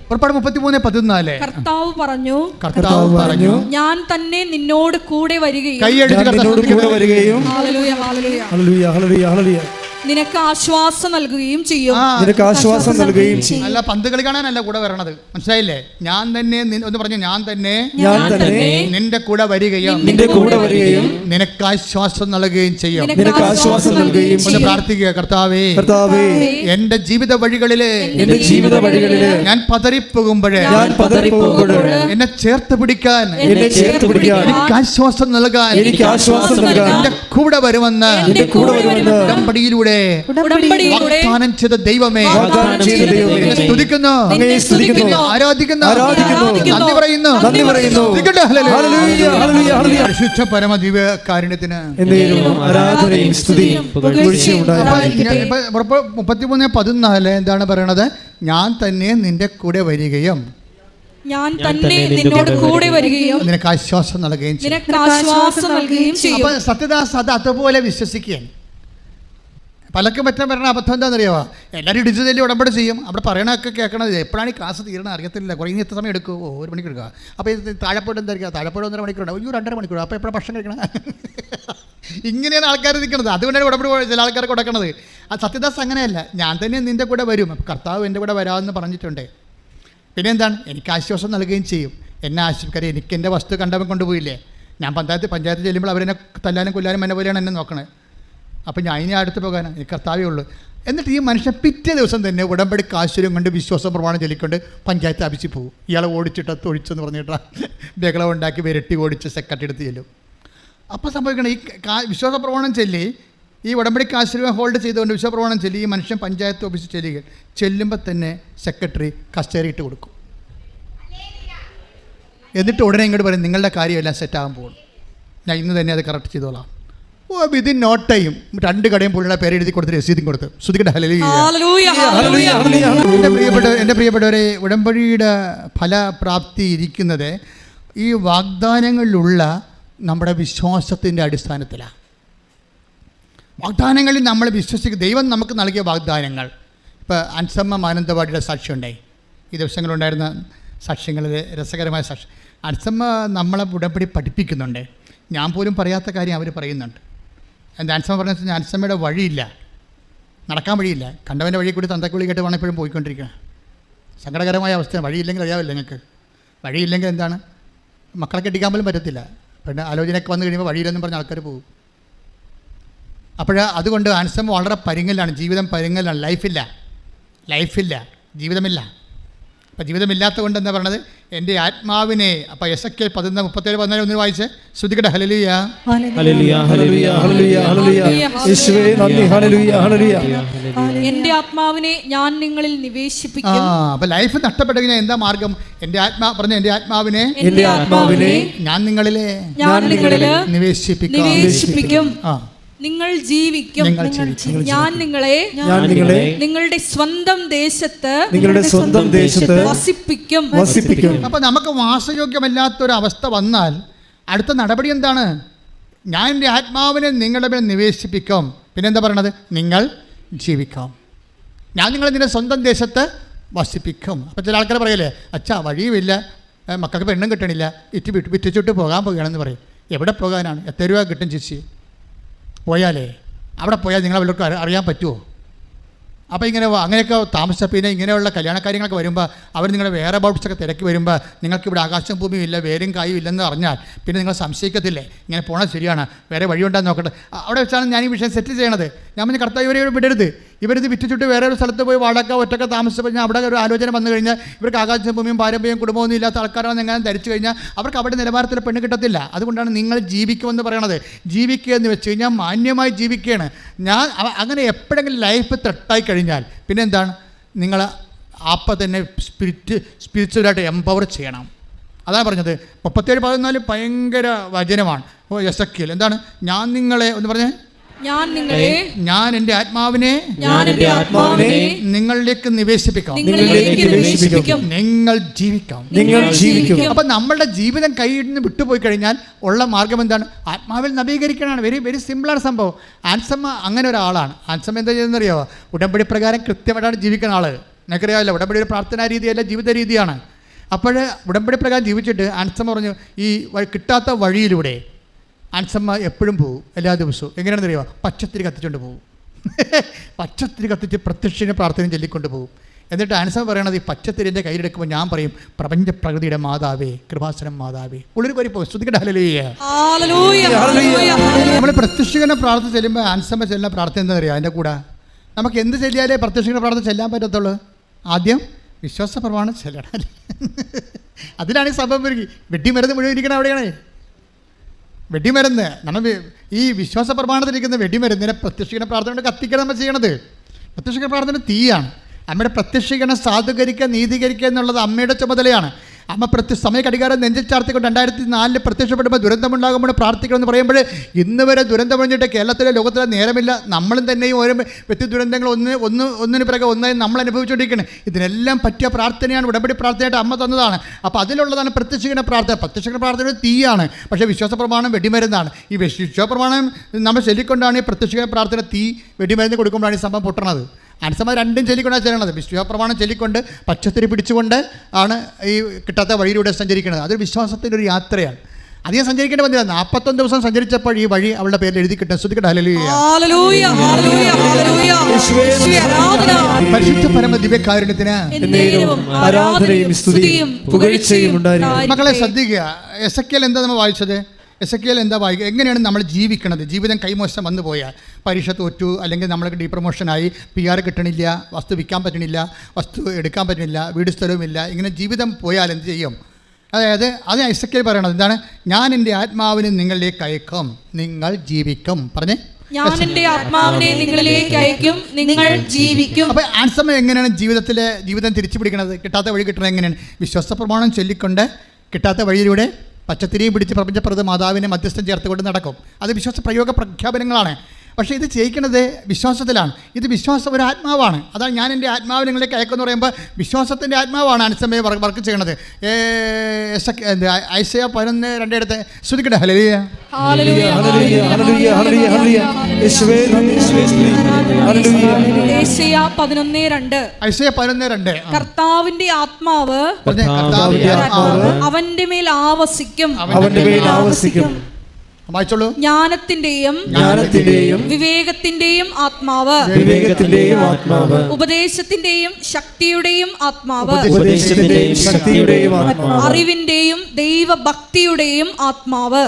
പുറപ്പാട് 33:14. കർത്താവ് പറഞ്ഞു, ഞാൻ തന്നെ നിന്നോട് കൂടെ വരികയും നിനക്ക് ആശ്വാസം നൽകുകയും ചെയ്യും. അല്ല, പന്ത് കളി കാണാനല്ല കൂടെ വരണത്, മനസ്സിലായില്ലേ? ഞാൻ തന്നെ ഒന്ന് പറഞ്ഞു, ഞാൻ തന്നെ നിന്റെ കൂടെ വരികയും നിനക്ക് ആശ്വാസം നൽകുകയും ചെയ്യും. ഒന്ന് പ്രാർത്ഥിക്കുക. കർത്താവേ, എന്റെ ജീവിത വഴികളിലെ ഞാൻ പതറിപ്പോകുമ്പോഴേ എന്നെ ചേർത്ത് പിടിക്കാൻ, എനിക്ക് ആശ്വാസം നൽകാൻ എന്റെ കൂടെ വരുമെന്ന് ഉടമ്പടിയിലൂടെ വാഗ്ദാനം ചെയ്ത ദൈവമേ സ്തുതിക്കുന്നു, ആരാധിക്കുന്നു, നന്ദി പറയുന്നു. പരിശുദ്ധ പരമദിവ്യകാരുണ്യത്തിന് 33:14 എന്താണ് പറയണത്? ഞാൻ തന്നെ നിന്റെ കൂടെ വരികയും ഞാൻ തന്നെ നിന്നോട് കൂടെ വരികയും നിനക്ക് ആശ്വാസം നൽകുകയും ചെയ്യും. അപ്പൊ സത്യദാസ് അത് അതുപോലെ വിശ്വസിക്കുകയാണ്. പലർക്കും പറ്റാൻ പറയുന്ന അബദ്ധം എന്താണെന്നറിയാമോ? എല്ലാവരും ഡിജിറ്റലി ഉടമ്പടി ചെയ്യും, അവിടെ പറയണതൊക്കെ കേൾക്കണത് എപ്പോഴാണ് ഈ ക്ലാസ് തീരണം അറിയത്തില്ല, കുറേ എത്ര സമയം എടുക്കുമോ? 1 മണിക്കൂർ എടുക്കുക. അപ്പോൾ ഇത് താഴെപ്പോട്ട് എന്തായിരിക്കുക? താഴെപ്പോട്ട് 1.5 മണിക്കൂറുണ്ട്, 2.5 മണിക്കൂർ. അപ്പോൾ എപ്പോഴാണ് ഭക്ഷണം കഴിക്കണം? ഇങ്ങനെയാണ് ആൾക്കാർ നിൽക്കുന്നത്. അതുകൊണ്ടാണ് ഉടമ്പടി ചില ആൾക്കാർ കൊടുക്കുന്നത്. ആ സത്യദാസ് അങ്ങനെയല്ല, ഞാൻ തന്നെ നിൻ്റെ കൂടെ വരും, കർത്താവ് എൻ്റെ കൂടെ വരാമെന്ന് പറഞ്ഞിട്ടുണ്ട്. പിന്നെ എന്താണ്? എനിക്ക് ആശ്വാസം നൽകുകയും ചെയ്യും. എന്നെ ആശ്വസിക്കാരെ എനിക്ക് എൻ്റെ വസ്തു കണ്ടവൻ കൊണ്ടുപോയില്ലേ? ഞാൻ പഞ്ചായത്ത് ചെല്ലുമ്പോൾ അവരെന്നെ തല്ലാനും കൊല്ലാനും എന്നെ പോലെയാണ് എന്നെ നോക്കണത്. അപ്പം ഞാൻ ഇനി അടുത്ത് പോകാനാണ്, എനിക്ക് കർത്താവേ ഉള്ളൂ. എന്നിട്ട് ഈ മനുഷ്യൻ പിറ്റേ ദിവസം തന്നെ ഉടമ്പടി കാശ്വര്യം കൊണ്ട് വിശ്വാസം പ്രമാണം ചൊല്ലിക്കൊണ്ട് പഞ്ചായത്ത് ആഫീസിൽ പോകും. ഇയാളെ ഓടിച്ചിട്ട് തൊഴിച്ചെന്ന് പറഞ്ഞിട്ട് ബഹളം ഉണ്ടാക്കി വിരട്ടി ഓടിച്ച് സെക്രട്ടറി എടുത്ത് ചെല്ലും. അപ്പോൾ സംഭവിക്കണം, ഈ വിശ്വാസ പ്രമാണം ചൊല്ലി ഈ ഉടമ്പടി കാശ്വര്യം ഹോൾഡ് ചെയ്തുകൊണ്ട് വിശ്വാസ പ്രമാണം ചൊല്ലി ഈ മനുഷ്യൻ പഞ്ചായത്ത് ഓഫീസിൽ ചെല്ലുമ്പോൾ തന്നെ സെക്രട്ടറി കസ്റ്റഡിയിട്ട് കൊടുക്കും. എന്നിട്ട് ഉടനെ ഇങ്ങോട്ട് പറയും, നിങ്ങളുടെ കാര്യമെല്ലാം സെറ്റാകാൻ പോകും, ഞാൻ ഇന്ന് തന്നെ അത് കറക്റ്റ് ചെയ്തോളാം. വിതിൻ നോ ടൈം 2 കടയും പുള്ളിയുടെ പേരെഴുതി കൊടുത്ത് രസീതും കൊടുത്ത് ശ്രുതിക്കട്ടെ. എൻ്റെ പ്രിയപ്പെട്ടവരെ, ഉടമ്പടിയുടെ ഫലപ്രാപ്തി ഇരിക്കുന്നത് ഈ വാഗ്ദാനങ്ങളിലുള്ള നമ്മുടെ വിശ്വാസത്തിൻ്റെ അടിസ്ഥാനത്തിലാണ്. വാഗ്ദാനങ്ങളിൽ നമ്മൾ വിശ്വസിക്കുക, ദൈവം നമുക്ക് നൽകിയ വാഗ്ദാനങ്ങൾ. ഇപ്പോൾ അൻസമ്മ മാനന്തവാടിയുടെ സാക്ഷ്യം ഉണ്ടായി, ഈ ദിവസങ്ങളുണ്ടായിരുന്ന സാക്ഷ്യങ്ങളിൽ രസകരമായ സാക്ഷ്യം. അൻസമ്മ നമ്മളെ ഉടമ്പടി പഠിപ്പിക്കുന്നുണ്ട്. ഞാൻ പോലും പറയാത്ത കാര്യം അവർ പറയുന്നുണ്ട്. എന്താ അൻസമ്മ പറഞ്ഞ വെച്ചാൽ അൻസമ്മയുടെ വഴിയില്ല, നടക്കാൻ വഴിയില്ല, കണ്ടവൻ്റെ വഴി കൂടി തന്തക്കുള്ളി കേട്ട് വേണം എപ്പോഴും പോയിക്കൊണ്ടിരിക്കണം. സങ്കടകരമായ അവസ്ഥയാണ്. വഴിയില്ലെങ്കിൽ അറിയാവില്ല നിങ്ങൾക്ക്. വഴിയില്ലെങ്കിൽ എന്താണ്? മക്കളെ കെട്ടിക്കാൻ പോലും പറ്റത്തില്ല. പിന്നെ ആലോചനയൊക്കെ വന്നു കഴിയുമ്പോൾ വഴിയില്ലെന്നും പറഞ്ഞ ആൾക്കാർ പോകും. അതുകൊണ്ട് അൻസമ്മ വളരെ പരുങ്ങലാണ്, ജീവിതം പരുങ്ങലാണ്, ലൈഫില്ല, ജീവിതമില്ല. അപ്പോൾ ജീവിതമില്ലാത്ത കൊണ്ട് എന്താ പറയണത്? എൻ്റെ ആത്മാവിനെ. അപ്പോൾ എസെക്കിയേൽ 17:14 ഒന്ന് വായിച്ച് ശ്രുതിക്കട്ടെ. ഹല്ലേലൂയ, ഹല്ലേലൂയ, ഹല്ലേലൂയ, ഹല്ലേലൂയ, ഹല്ലേലൂയ. യേശുവേ നന്ദി. ഹല്ലേലൂയ, ഹല്ലേലൂയ. എൻ്റെ ആത്മാവിനെ ഞാൻ നിങ്ങളിൽ നിവേശിപ്പിക്കും. അപ്പോൾ ലൈഫ് നഷ്ടപ്പെട്ടു കഴിഞ്ഞാൽ എന്താ മാർഗം? എൻ്റെ ആത്മാവിനെ ഞാൻ നിങ്ങളിൽ നിവേശിപ്പിക്കും. നിങ്ങൾ ജീവിക്കും. ഞാൻ നിങ്ങളെ നിങ്ങളുടെ സ്വന്തം ദേശത്ത് വസിപ്പിക്കും. അപ്പൊ നമുക്ക് വാസയോഗ്യമല്ലാത്തൊരു അവസ്ഥ വന്നാൽ അടുത്ത നടപടി എന്താണ്? ഞാൻ എൻ്റെ ആത്മാവിനെ നിങ്ങളുടെ മേൽ നിവേശിപ്പിക്കും. പിന്നെന്താ പറയണത്? നിങ്ങൾ ജീവിക്കാം. ഞാൻ നിങ്ങളുടെ സ്വന്തം ദേശത്ത് വസിപ്പിക്കും. അപ്പം ചില ആൾക്കാർ പറയല്ലേ, അച്ഛാ വഴിയുമില്ല, മക്കൾക്ക് പെണ്ണും കിട്ടണില്ല, വിറ്റിച്ചിട്ട് പോകാൻ പോകുകയാണെന്ന് പറയും. എവിടെ പോകാനാണ്? എത്ര രൂപ കിട്ടും ചേച്ചി? പോയാലേ അവിടെ പോയാൽ നിങ്ങളെ വല്ലവർക്കും അറിയാൻ പറ്റുമോ? അപ്പോൾ അങ്ങനെയൊക്കെ താമസിച്ച പിന്നെ ഇങ്ങനെയുള്ള കല്യാണ കാര്യങ്ങളൊക്കെ വരുമ്പോൾ അവർ നിങ്ങളുടെ വേറെ ബൗട്ട്സൊക്കെ തിരക്കി വരുമ്പോൾ നിങ്ങൾക്കിവിടെ ആകാശം ഭൂമിയും ഇല്ല, വേരും കായും ഇല്ലെന്ന് അറിഞ്ഞാൽ പിന്നെ നിങ്ങൾ സംശയിക്കത്തില്ലേ, ഇങ്ങനെ പോണത് ശരിയാണ്, വേറെ വഴിയുണ്ടാന്ന് നോക്കട്ടെ. അവിടെ വെച്ചാണ് ഞാൻ ഈ വിഷയം സെറ്റ് ചെയ്യണത്. ഞാൻ പറഞ്ഞ കർത്താവ് ഇവരെ വിടരുത്, ഇവരിത് വിറ്റിച്ചിട്ട് വേറെ ഒരു സ്ഥലത്ത് പോയി വാടക ഒറ്റയ്ക്ക് താമസിച്ചപ്പോൾ ഞാൻ അവിടെ ഒരു ആലോചന വന്നു കഴിഞ്ഞാൽ ഇവർക്ക് ആകാശം ഭൂമിയും പാരമ്പര്യം കുടുംബമൊന്നും ഇല്ലാത്ത ആൾക്കാരാണെന്ന് എങ്ങനെ ധരിച്ചു കഴിഞ്ഞാൽ അവർക്ക് അവിടെ നിലവാരത്തിൽ പെണ്ണ് കിട്ടത്തില്ല. അതുകൊണ്ടാണ് നിങ്ങൾ ജീവിക്കുമെന്ന് പറയണത്. ജീവിക്കുക എന്ന് വെച്ച് കഴിഞ്ഞാൽ മാന്യമായി ജീവിക്കുകയാണ്. ഞാൻ അങ്ങനെ എപ്പോഴെങ്കിലും ലൈഫ് ത്രട്ടായി കഴിഞ്ഞാൽ പിന്നെ എന്താണ്? നിങ്ങൾ അപ്പം തന്നെ സ്പിരിച്വലായിട്ട് എംപവർ ചെയ്യണം. അതാണ് പറഞ്ഞത്. 37:14 ഭയങ്കര വചനമാണ്. എസെക്കിയേൽ എന്താണ്? ഞാൻ നിങ്ങളെ ഒന്ന് പറഞ്ഞേ, ഞാൻ എൻ്റെ ആത്മാവിനെ നിങ്ങളിലേക്ക് നിവേശിപ്പിക്കാം, നിങ്ങൾ ജീവിക്കാം. അപ്പം നമ്മളുടെ ജീവിതം കയ്യിൽ നിന്ന് വിട്ടുപോയി കഴിഞ്ഞാൽ ഉള്ള മാർഗം എന്താണ്? ആത്മാവിൽ നവീകരിക്കണമാണ്. വെരി വെരി സിമ്പിളാണ് സംഭവം. ആൻസമ്മ അങ്ങനെ ഒരാളാണ്. ആൻസമ്മ എന്താ ചെയ്യുന്നറിയാമോ? ഉടമ്പടി പ്രകാരം കൃത്യമായിട്ടാണ് ജീവിക്കുന്ന ആൾ. നിനക്കറിയാമല്ലോ, ഉടമ്പടി ഒരു പ്രാർത്ഥനാ രീതിയല്ല, ജീവിത രീതിയാണ്. അപ്പോൾ ഉടമ്പടി പ്രകാരം ജീവിച്ചിട്ട് ആൻസമ്മ പറഞ്ഞു, ഈ കിട്ടാത്ത വഴിയിലൂടെ ആൻസമ്മ എപ്പോഴും പോകും, എല്ലാ ദിവസവും. എങ്ങനെയാണെന്ന് അറിയുമോ? പച്ചത്തിരി കത്തിച്ചുകൊണ്ട് പോകും. പച്ചത്തിരി കത്തിച്ച് പ്രത്യക്ഷനെ പ്രാർത്ഥനയും ചൊല്ലിക്കൊണ്ട് പോകും. എന്നിട്ട് ആൻസമ്മ പറയണത്, ഈ പച്ചത്തിരിൻ്റെ കയ്യിലെടുക്കുമ്പോൾ ഞാൻ പറയും, പ്രപഞ്ച പ്രകൃതിയുടെ മാതാവേ, കൃപാസനം മാതാവേ, ഉള്ളിൽ പോയി പോകും. ശ്രുതിക്കട്ടെ ഹല്ലേലൂയ. നമ്മൾ പ്രത്യക്ഷനെ പ്രാർത്ഥന ചെല്ലുമ്പോൾ ആൻസമ്മ ചെല്ലുന്ന പ്രാർത്ഥന എന്താ അറിയുക? അതിൻ്റെ കൂടെ നമുക്ക് എന്ത് ചെല്ലിയാലേ പ്രത്യക്ഷനെ പ്രാർത്ഥന ചെല്ലാൻ പറ്റത്തുള്ളൂ? ആദ്യം വിശ്വാസ പ്രമാണം ചെല്ലണം. അതിലാണ് ഈ സംഭവം. വെട്ടി മരുന്ന് മുഴുവൻ ഇരിക്കണം അവിടെയാണ്. വെടിമരുന്ന് നമ്മൾ ഈ വിശ്വാസ പ്രമാണത്തിലിരിക്കുന്ന വെടിമരുന്നിനെ പ്രത്യക്ഷീകരണ പ്രാർത്ഥന കൊണ്ട് കത്തിക്കണം നമ്മൾ ചെയ്യണത്. പ്രത്യക്ഷീകരണ പ്രാർത്ഥന തീയാണ്. അമ്മയുടെ പ്രത്യക്ഷീകരണം സാധൂകരിക്കുക, നീതീകരിക്കുക എന്നുള്ളത് അമ്മയുടെ ചുമതലയാണ്. അമ്മ സമയ കടികാരം നെഞ്ചിൽ ചാർത്തിക്കൊണ്ട് 2004 പ്രത്യക്ഷപ്പെടുമ്പോൾ ദുരന്തമുണ്ടാകുമ്പോൾ പ്രാർത്ഥിക്കണമെന്ന് പറയുമ്പോൾ ഇന്ന് വരെ ദുരന്തം കഴിഞ്ഞിട്ട് കേരളത്തിലെ ലോകത്തിലെ നേരമില്ല. നമ്മളും തന്നെയും ഓരോ വ്യക്തി ദുരന്തങ്ങൾ ഒന്നിന് പിറകെ ഒന്നായി നമ്മൾ അനുഭവിച്ചുകൊണ്ടിരിക്കുന്നത്. ഇതിനെല്ലാം പറ്റിയ പ്രാർത്ഥനയാണ്, ഉടമ്പടി പ്രാർത്ഥനയായിട്ട് അമ്മ തന്നതാണ്. അപ്പോൾ അതിലുള്ളതാണ് പ്രത്യക്ഷീകരണ പ്രാർത്ഥന. പ്രത്യക്ഷീകരണ പ്രാർത്ഥന തീയാണ്, പക്ഷേ വിശ്വാസ പ്രമാണം വെടിമരുന്നാണ്. ഈ വിശ്വാസ പ്രമാണം നമ്മൾ ചൊല്ലിക്കൊണ്ടാണ് ഈ പ്രത്യക്ഷീകരണ പ്രാർത്ഥന തീ വെടിമരുന്ന് കൊടുക്കുമ്പോഴാണ് ഈ സംഭവം പൊട്ടണത്. അനുസമ രണ്ടും ചൊല്ലിക്കൊണ്ടാണ് ചെയ്യണത്. വിശ്വാസപ്രമാണം ചൊല്ലിക്കൊണ്ട് പച്ചത്തിരി പിടിച്ചുകൊണ്ട് ആണ് ഈ കിട്ടാത്ത വഴിയിലൂടെ സഞ്ചരിക്കുന്നത്. അതൊരു വിശ്വാസത്തിൻ്റെ ഒരു യാത്രയാണ്. അധികം സഞ്ചരിക്കേണ്ടി വന്നില്ല. 41 ദിവസം സഞ്ചരിച്ചപ്പോൾ ഈ വഴി അവളുടെ പേരിൽ എഴുതി കിട്ടും. ശ്രദ്ധിക്കട്ടെ, ഹല്ലേലൂയ. പരിശുദ്ധ പരമ ദിവ്യകാരുണ്യത്തിന് ആരാധനയും സ്തുതിയും പുകഴ്ചയും ഉണ്ടായിരിക്കട്ടെ. മക്കളെ ശ്രദ്ധിക്കുക. എസെക്കിയേൽ എന്താ നമ്മൾ വായിച്ചത്? എസെക്കിയേൽ എന്താ വായിക്കുക? എങ്ങനെയാണ് നമ്മൾ ജീവിക്കണത്? ജീവിതം കൈമോശം വന്നു പോയാൽ, പരീക്ഷ തോറ്റു, അല്ലെങ്കിൽ നമ്മൾക്ക് ഡീപ്രമോഷനായി, PR കിട്ടണില്ല, വസ്തു വിൽക്കാൻ പറ്റണില്ല, വസ്തു എടുക്കാൻ പറ്റണില്ല, വീട് സ്ഥലവുമില്ല, ഇങ്ങനെ ജീവിതം പോയാൽ എന്ത് ചെയ്യും? അതായത് അത് എസെക്കിയേൽ പറയണത് എന്താണ്? ഞാൻ എൻ്റെ ആത്മാവിനെ നിങ്ങളിലേക്ക് അയക്കും, നിങ്ങൾ ജീവിക്കും. പറഞ്ഞേ, ഞാൻ എൻ്റെ ആത്മാവിനെ നിങ്ങളിലേക്ക് അയക്കും, നിങ്ങൾ ജീവിക്കും. അപ്പോൾ ആൻസമ്മ എങ്ങനെയാണ് ജീവിതം തിരിച്ചു പിടിക്കണത്? കിട്ടാത്ത വഴി കിട്ടണത് എങ്ങനെയാണ്? വിശ്വാസ പ്രമാണം ചൊല്ലിക്കൊണ്ട് കിട്ടാത്ത വഴിയിലൂടെ പച്ചത്തിരിയും പിടിച്ച് പ്രപഞ്ചപ്രദ മാതാവിനെ മധ്യസ്ഥം ചേർത്തുകൊണ്ട് നടക്കും. അത് വിശ്വാസ പ്രയോഗ പ്രഖ്യാപനങ്ങളാണ്. പക്ഷേ ഇത് ചെയ്യിക്കുന്നത് വിശ്വാസത്തിലാണ്. ഇത് വിശ്വാസം ഒരു ആത്മാവാണ്. അതാണ് ഞാൻ എൻ്റെ ആത്മാവ് നിങ്ങളിലേക്ക് അയക്കുമെന്ന് പറയുമ്പോൾ വിശ്വാസത്തിൻ്റെ ആത്മാവാണ് അനുസമയം വർക്ക് ചെയ്യണത്. ഐസയ 11:2 എടുത്ത് ശ്രദ്ധിക്കട്ടെ. ഹല്ലേലൂയ. ഐസയ 11:2 കർത്താവിന്റെ ആത്മാവ് അവന്റെ മേൽ ആവസിക്കും. വായിച്ചോളൂ. ജ്ഞാനത്തിന്റെയും വിവേകത്തിന്റെയും ആത്മാവ്, ഉപദേശത്തിന്റെയും ശക്തിയുടെയും ആത്മാവ്, അറിവിന്റെയും ദൈവഭക്തിയുടെയും ആത്മാവ്.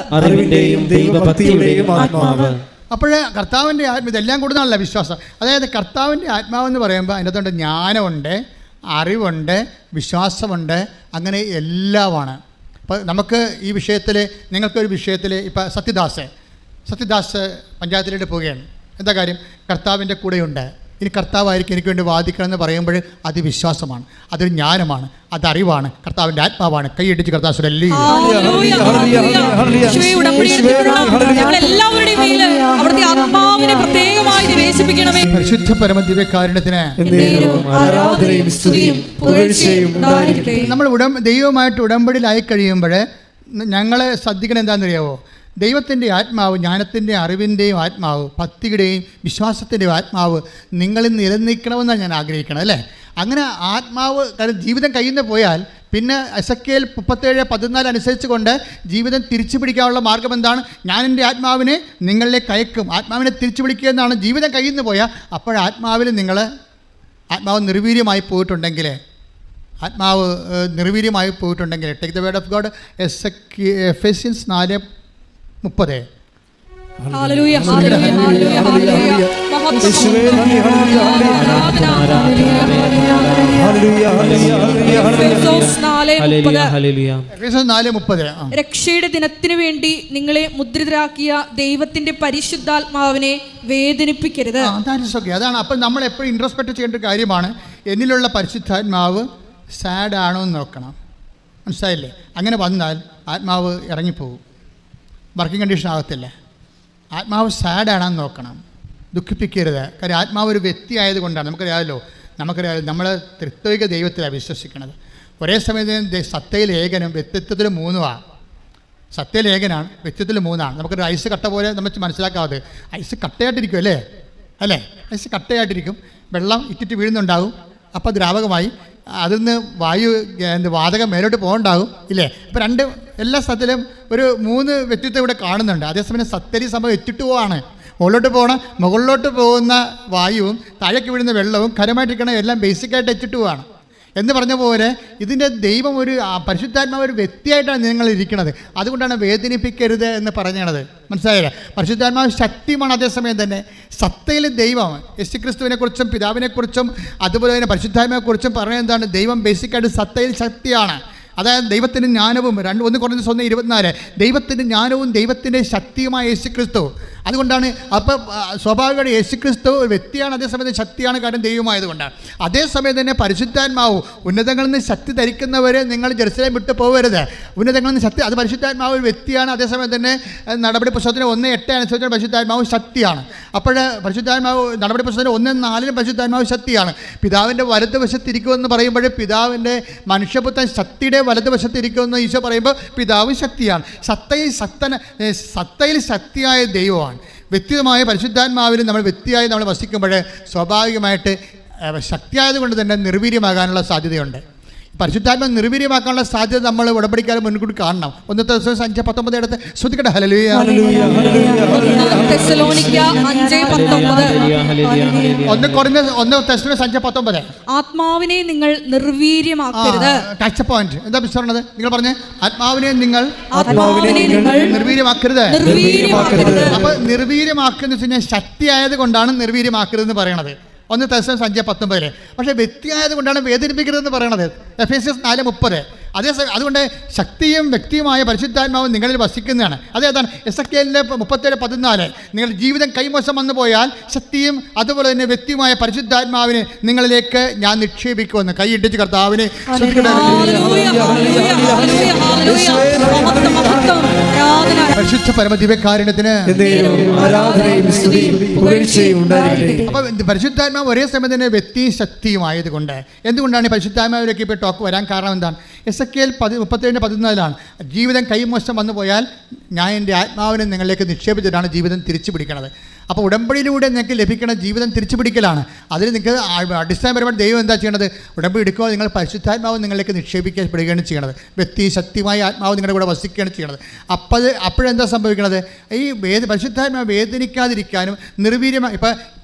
അപ്പോൾ കർത്താവിൻ്റെ ഇതെല്ലാം കൂടുന്നതല്ല വിശ്വാസം. അതായത് കർത്താവിൻ്റെ ആത്മാവെന്ന് പറയുമ്പോൾ അതിനകത്തുണ്ട് ജ്ഞാനമുണ്ട്, അറിവുണ്ട്, വിശ്വാസമുണ്ട്, അങ്ങനെ എല്ലാമാണ്. അപ്പോൾ നമുക്ക് ഈ വിഷയത്തിൽ, നിങ്ങൾക്കൊരു വിഷയത്തിൽ ഇപ്പോൾ സത്യദാസ് പഞ്ചായത്തിലേക്ക് പോവുകയാണ്. എന്താ കാര്യം? കർത്താവിൻ്റെ കൂടെയുണ്ട്. ഇനി കർത്താവായിരിക്കും എനിക്ക് വേണ്ടി വാദിക്കണമെന്ന് പറയുമ്പോൾ അത് വിശ്വാസമാണ്, അതൊരു ജ്ഞാനമാണ്, അത് അറിവാണ്, കർത്താവിൻ്റെ ആത്മാവാണ്. കൈയടിച്ച് കർത്താവ് പരിശുദ്ധ പരമ ദിവ്യകാരുണ്യത്തിന് നമ്മൾ ദൈവമായിട്ട് ഉടമ്പടിയിലായി കഴിയുമ്പോൾ ഞങ്ങളെ ശ്രദ്ധിക്കണം എന്താണെന്നറിയാവോ? ദൈവത്തിൻ്റെ ആത്മാവ്, ജ്ഞാനത്തിൻ്റെ അറിവിൻ്റെയും ആത്മാവ്, ഭക്തിയുടെയും വിശ്വാസത്തിൻ്റെയും ആത്മാവ് നിങ്ങളിൽ നിലനിൽക്കണമെന്നാണ് ഞാൻ ആഗ്രഹിക്കണം, അല്ലേ? അങ്ങനെ ആത്മാവ് ജീവിതം കയ്യിൽ നിന്ന് പോയാൽ പിന്നെ എസെക്കിയേൽ 37:14 അനുസരിച്ച് കൊണ്ട് ജീവിതം തിരിച്ചു പിടിക്കാനുള്ള മാർഗം എന്താണ്? ഞാൻ എൻ്റെ ആത്മാവിനെ നിങ്ങളിലേക്ക് അയക്കും. ആത്മാവിനെ തിരിച്ചു പിടിക്കുക എന്നാണ്. ജീവിതം കയ്യിൽ നിന്ന് പോയാൽ അപ്പോൾ ആത്മാവിൽ ആത്മാവ് നിർവീര്യമായി പോയിട്ടുണ്ടെങ്കിൽ take the word of God. Ephesians 4:30. രക്ഷയുടെ ദിനത്തിനു വേണ്ടി നിങ്ങളെ മുദ്രിതരാക്കിയ ദൈവത്തിന്റെ പരിശുദ്ധാത്മാവിനെ വേദനിപ്പിക്കരുത്. അതാണ്. അപ്പോൾ നമ്മൾ എപ്പോഴും ഇൻട്രോസ്പെക്ട് ചെയ്യേണ്ട ഒരു കാര്യമാണ്. എന്നിലുള്ള പരിശുദ്ധാത്മാവ് സാഡ് ആണോ എന്ന് നോക്കണം. മനസ്സിലായില്ലേ? അങ്ങനെ വന്നാൽ ആത്മാവ് ഇറങ്ങിപ്പോകും, വർക്കിംഗ് കണ്ടീഷൻ ആകത്തില്ല. ആത്മാവ് സാഡാണെന്ന് നോക്കണം, ദുഃഖിപ്പിക്കരുത്. കാര്യം ആത്മാവ് ഒരു വ്യക്തി ആയതുകൊണ്ടാണ്. നമുക്കറിയാമല്ലോ നമ്മൾ ത്രിത്വിക ദൈവത്തിലാണ് വിശ്വസിക്കുന്നത്. ഒരേ സമയത്ത് സത്തയിൽ ഏകനും വ്യക്തിത്വത്തിൽ 3 സത്തയിൽ ഏകനാണ്, വ്യക്തിത്വത്തിൽ 3. നമുക്കൊരു ഐസ് കട്ട പോലെ നമുക്ക് മനസ്സിലാക്കാതെ ഐസ് കട്ടയായിട്ടിരിക്കും, അല്ലേ? ഐസ് കട്ടയായിട്ടിരിക്കും, വെള്ളം ഇറ്റിറ്റ് വീഴുന്നുണ്ടാകും, അപ്പോൾ ദ്രാവകമായി അതിൽ നിന്ന് വാതകം മേലോട്ട് പോകണ്ടാകും, ഇല്ലേ? അപ്പോൾ എല്ലാ സ്ഥലത്തിലും ഒരു 3 വ്യക്തിത്വം ഇവിടെ കാണുന്നുണ്ട്. അതേസമയം സത്തരി സംഭവം എത്തിട്ട് പോവാണ്. മുകളിലോട്ട് പോകുന്ന വായുവും താഴേക്ക് വീഴുന്ന വെള്ളവും കരമായിട്ടിരിക്കണം, എല്ലാം ബേസിക്കായിട്ട് എത്തിട്ട് പോവാണ്. എന്ന് പറഞ്ഞ പോലെ ഇതിൻ്റെ ദൈവം ഒരു പരിശുദ്ധാത്മാവ് ഒരു വ്യക്തിയായിട്ടാണ് നിങ്ങൾ ഇരിക്കുന്നത്. അതുകൊണ്ടാണ് വേദനിപ്പിക്കരുത് എന്ന് പറഞ്ഞത്. മനസ്സിലായില്ല? പരിശുദ്ധാത്മാവ് ശക്തിയുമാണ്. അതേസമയം തന്നെ സത്തയിൽ ദൈവം യേശുക്രിസ്തുവിനെക്കുറിച്ചും പിതാവിനെക്കുറിച്ചും അതുപോലെ തന്നെ പരിശുദ്ധാത്മാവിനെക്കുറിച്ചും പറഞ്ഞത് എന്താണ്? ദൈവം ബേസിക്കായിട്ട് സത്തയിൽ ശക്തിയാണ്. അതായത് ദൈവത്തിൻ്റെ ജ്ഞാനവും 1 കൊരിന്ത്യർ 1:24 ദൈവത്തിൻ്റെ ജ്ഞാനവും ദൈവത്തിൻ്റെ ശക്തിയുമായ യേശുക്രിസ്തു. അതുകൊണ്ടാണ് അപ്പോൾ സ്വാഭാവികമായിട്ട് യേശുക്രിസ്തു വ്യക്തിയാണ്, അതേസമയത്ത് ശക്തിയാണ്, കാര്യം ദൈവമായതുകൊണ്ടാണ്. അതേസമയം തന്നെ പരിശുദ്ധാത്മാവ് ഉന്നതങ്ങളിൽ നിന്ന് ശക്തി ധരിക്കുന്നവർ നിങ്ങൾ ജെറുസലേം വിട്ടു പോകരുത്. ഉന്നതങ്ങളിൽ നിന്ന് ശക്തി, അത് പരിശുദ്ധാത്മാവ് ഒരു വ്യക്തിയാണ്. അതേസമയം തന്നെ നടപടി പുസ്തകത്തിന് 1:8 അനുസരിച്ച് പരിശുദ്ധാത്മാവ് ശക്തിയാണ്. അപ്പോൾ പരിശുദ്ധാത്മാവ് നടപടി പുസ്തകത്തിന് 1:4 പരിശുദ്ധാത്മാവ് ശക്തിയാണ്. പിതാവിൻ്റെ വലതുവശത്തിരിക്കുമെന്ന് പറയുമ്പോൾ പിതാവിൻ്റെ മനുഷ്യപുത്രൻ ശക്തിയുടെ വലതുവശത്തിരിക്കുമെന്ന് ഈശോ പറയുമ്പോൾ പിതാവ് ശക്തിയാണ്. സത്തയിൽ ശക്തിയായ ദൈവമാണ്. വ്യക്തിപരമായ പരിശുദ്ധാത്മാവിൽ നമ്മൾ വ്യക്തിയായി നമ്മൾ വസിക്കുമ്പോൾ സ്വാഭാവികമായിട്ട് ശക്തിയായതുകൊണ്ട് തന്നെ നിർവീര്യമാകാനുള്ള സാധ്യതയുണ്ട്. പരിശുദ്ധാത്മാവ് നിർവീര്യമാക്കാനുള്ള സാധ്യത നമ്മൾ ഉടമ്പടിക്കാലം മുൻകൂട്ടി കാണണം. 1 തെസ്സലോനിക്കർ 5:19 എടുത്ത് ശ്രദ്ധിക്കട്ടെ. ഹല്ലേലൂയ. 1 തെസ്സലോനിക്കർ 5:19 ആത്മാവിനെ നിങ്ങൾ നിർവീര്യമാക്കരുത്. ടച്ച് പോയിന്റ് എന്താ പറഞ്ഞത്? നിങ്ങൾ പറഞ്ഞേ, ആത്മാവിനെ നിങ്ങൾ നിർവീര്യമാക്കരുത്. അപ്പൊ നിർവീര്യമാക്കുന്ന വെച്ച് കഴിഞ്ഞാൽ ശക്തിയായത് കൊണ്ടാണ് നിർവീര്യമാക്കരുതെന്ന് പറയണത്. 1 തെസ്സലോനിക്കർ 5:19. പക്ഷേ വ്യക്തിയായത് കൊണ്ടാണ് വേദനിപ്പിക്കരുതെന്ന് പറയണത്. എഫേസ്യസ് 4:30. അതേസമയം അതുകൊണ്ട് ശക്തിയും വ്യക്തിയുമായ പരിശുദ്ധാത്മാവ് നിങ്ങളിൽ വസിക്കുന്നതാണ്. അതേതാണ് എസെക്കിയേലിന്റെ 37:14 നിങ്ങൾ ജീവിതം കൈമോശം വന്നു പോയാൽ ശക്തിയും അതുപോലെ തന്നെ വ്യക്തിയുമായ പരിശുദ്ധാത്മാവിനെ നിങ്ങളിലേക്ക് ഞാൻ നിക്ഷേപിക്കുമെന്ന്. കൈയിട്ടിച്ച് കർത്താവിനെ പരിശുദ്ധ പരമദിവ്യകാരുണ്യത്തിന്. അപ്പോൾ പരിശുദ്ധാത്മാവ് ഒരേ സമയം തന്നെ വ്യക്തി ശക്തിയുമായതുകൊണ്ട് എന്തുകൊണ്ടാണ് പരിശുദ്ധാത്മാവിലേക്ക് ഇപ്പോൾ ടോക്ക് വരാൻ കാരണം എന്താണ്? എസെക്കിയേൽ 37:14 ജീവിതം കൈമോശം വന്നു പോയാൽ ഞാൻ എൻ്റെ ആത്മാവിനെ നിങ്ങളിലേക്ക് നിക്ഷേപിച്ചിട്ടാണ് ജീവിതം തിരിച്ചു പിടിക്കണത്. അപ്പോൾ ഉടമ്പടിയിലൂടെ നിങ്ങൾക്ക് ലഭിക്കുന്ന ജീവിതം തിരിച്ചു പിടിക്കലാണ്. അതിൽ നിങ്ങൾക്ക് അടിസ്ഥാനപരമായിട്ട് ദൈവം എന്താ ചെയ്യണത്? ഉടമ്പടി എടുക്കുക, നിങ്ങൾ പരിശുദ്ധാത്മാവ് നിങ്ങളിലേക്ക് നിക്ഷേപിക്കപ്പെടുകയാണ് ചെയ്യണത്. വ്യക്തി ശക്തിമായ ആത്മാവ് നിങ്ങളുടെ കൂടെ വസിക്കുകയാണ് ചെയ്യണത്. അപ്പോഴെന്താ സംഭവിക്കണത്? ഈ പരിശുദ്ധാത്മാവ് വേദനിക്കാതിരിക്കാനും നിർവീര്യമായി ഇപ്പോൾ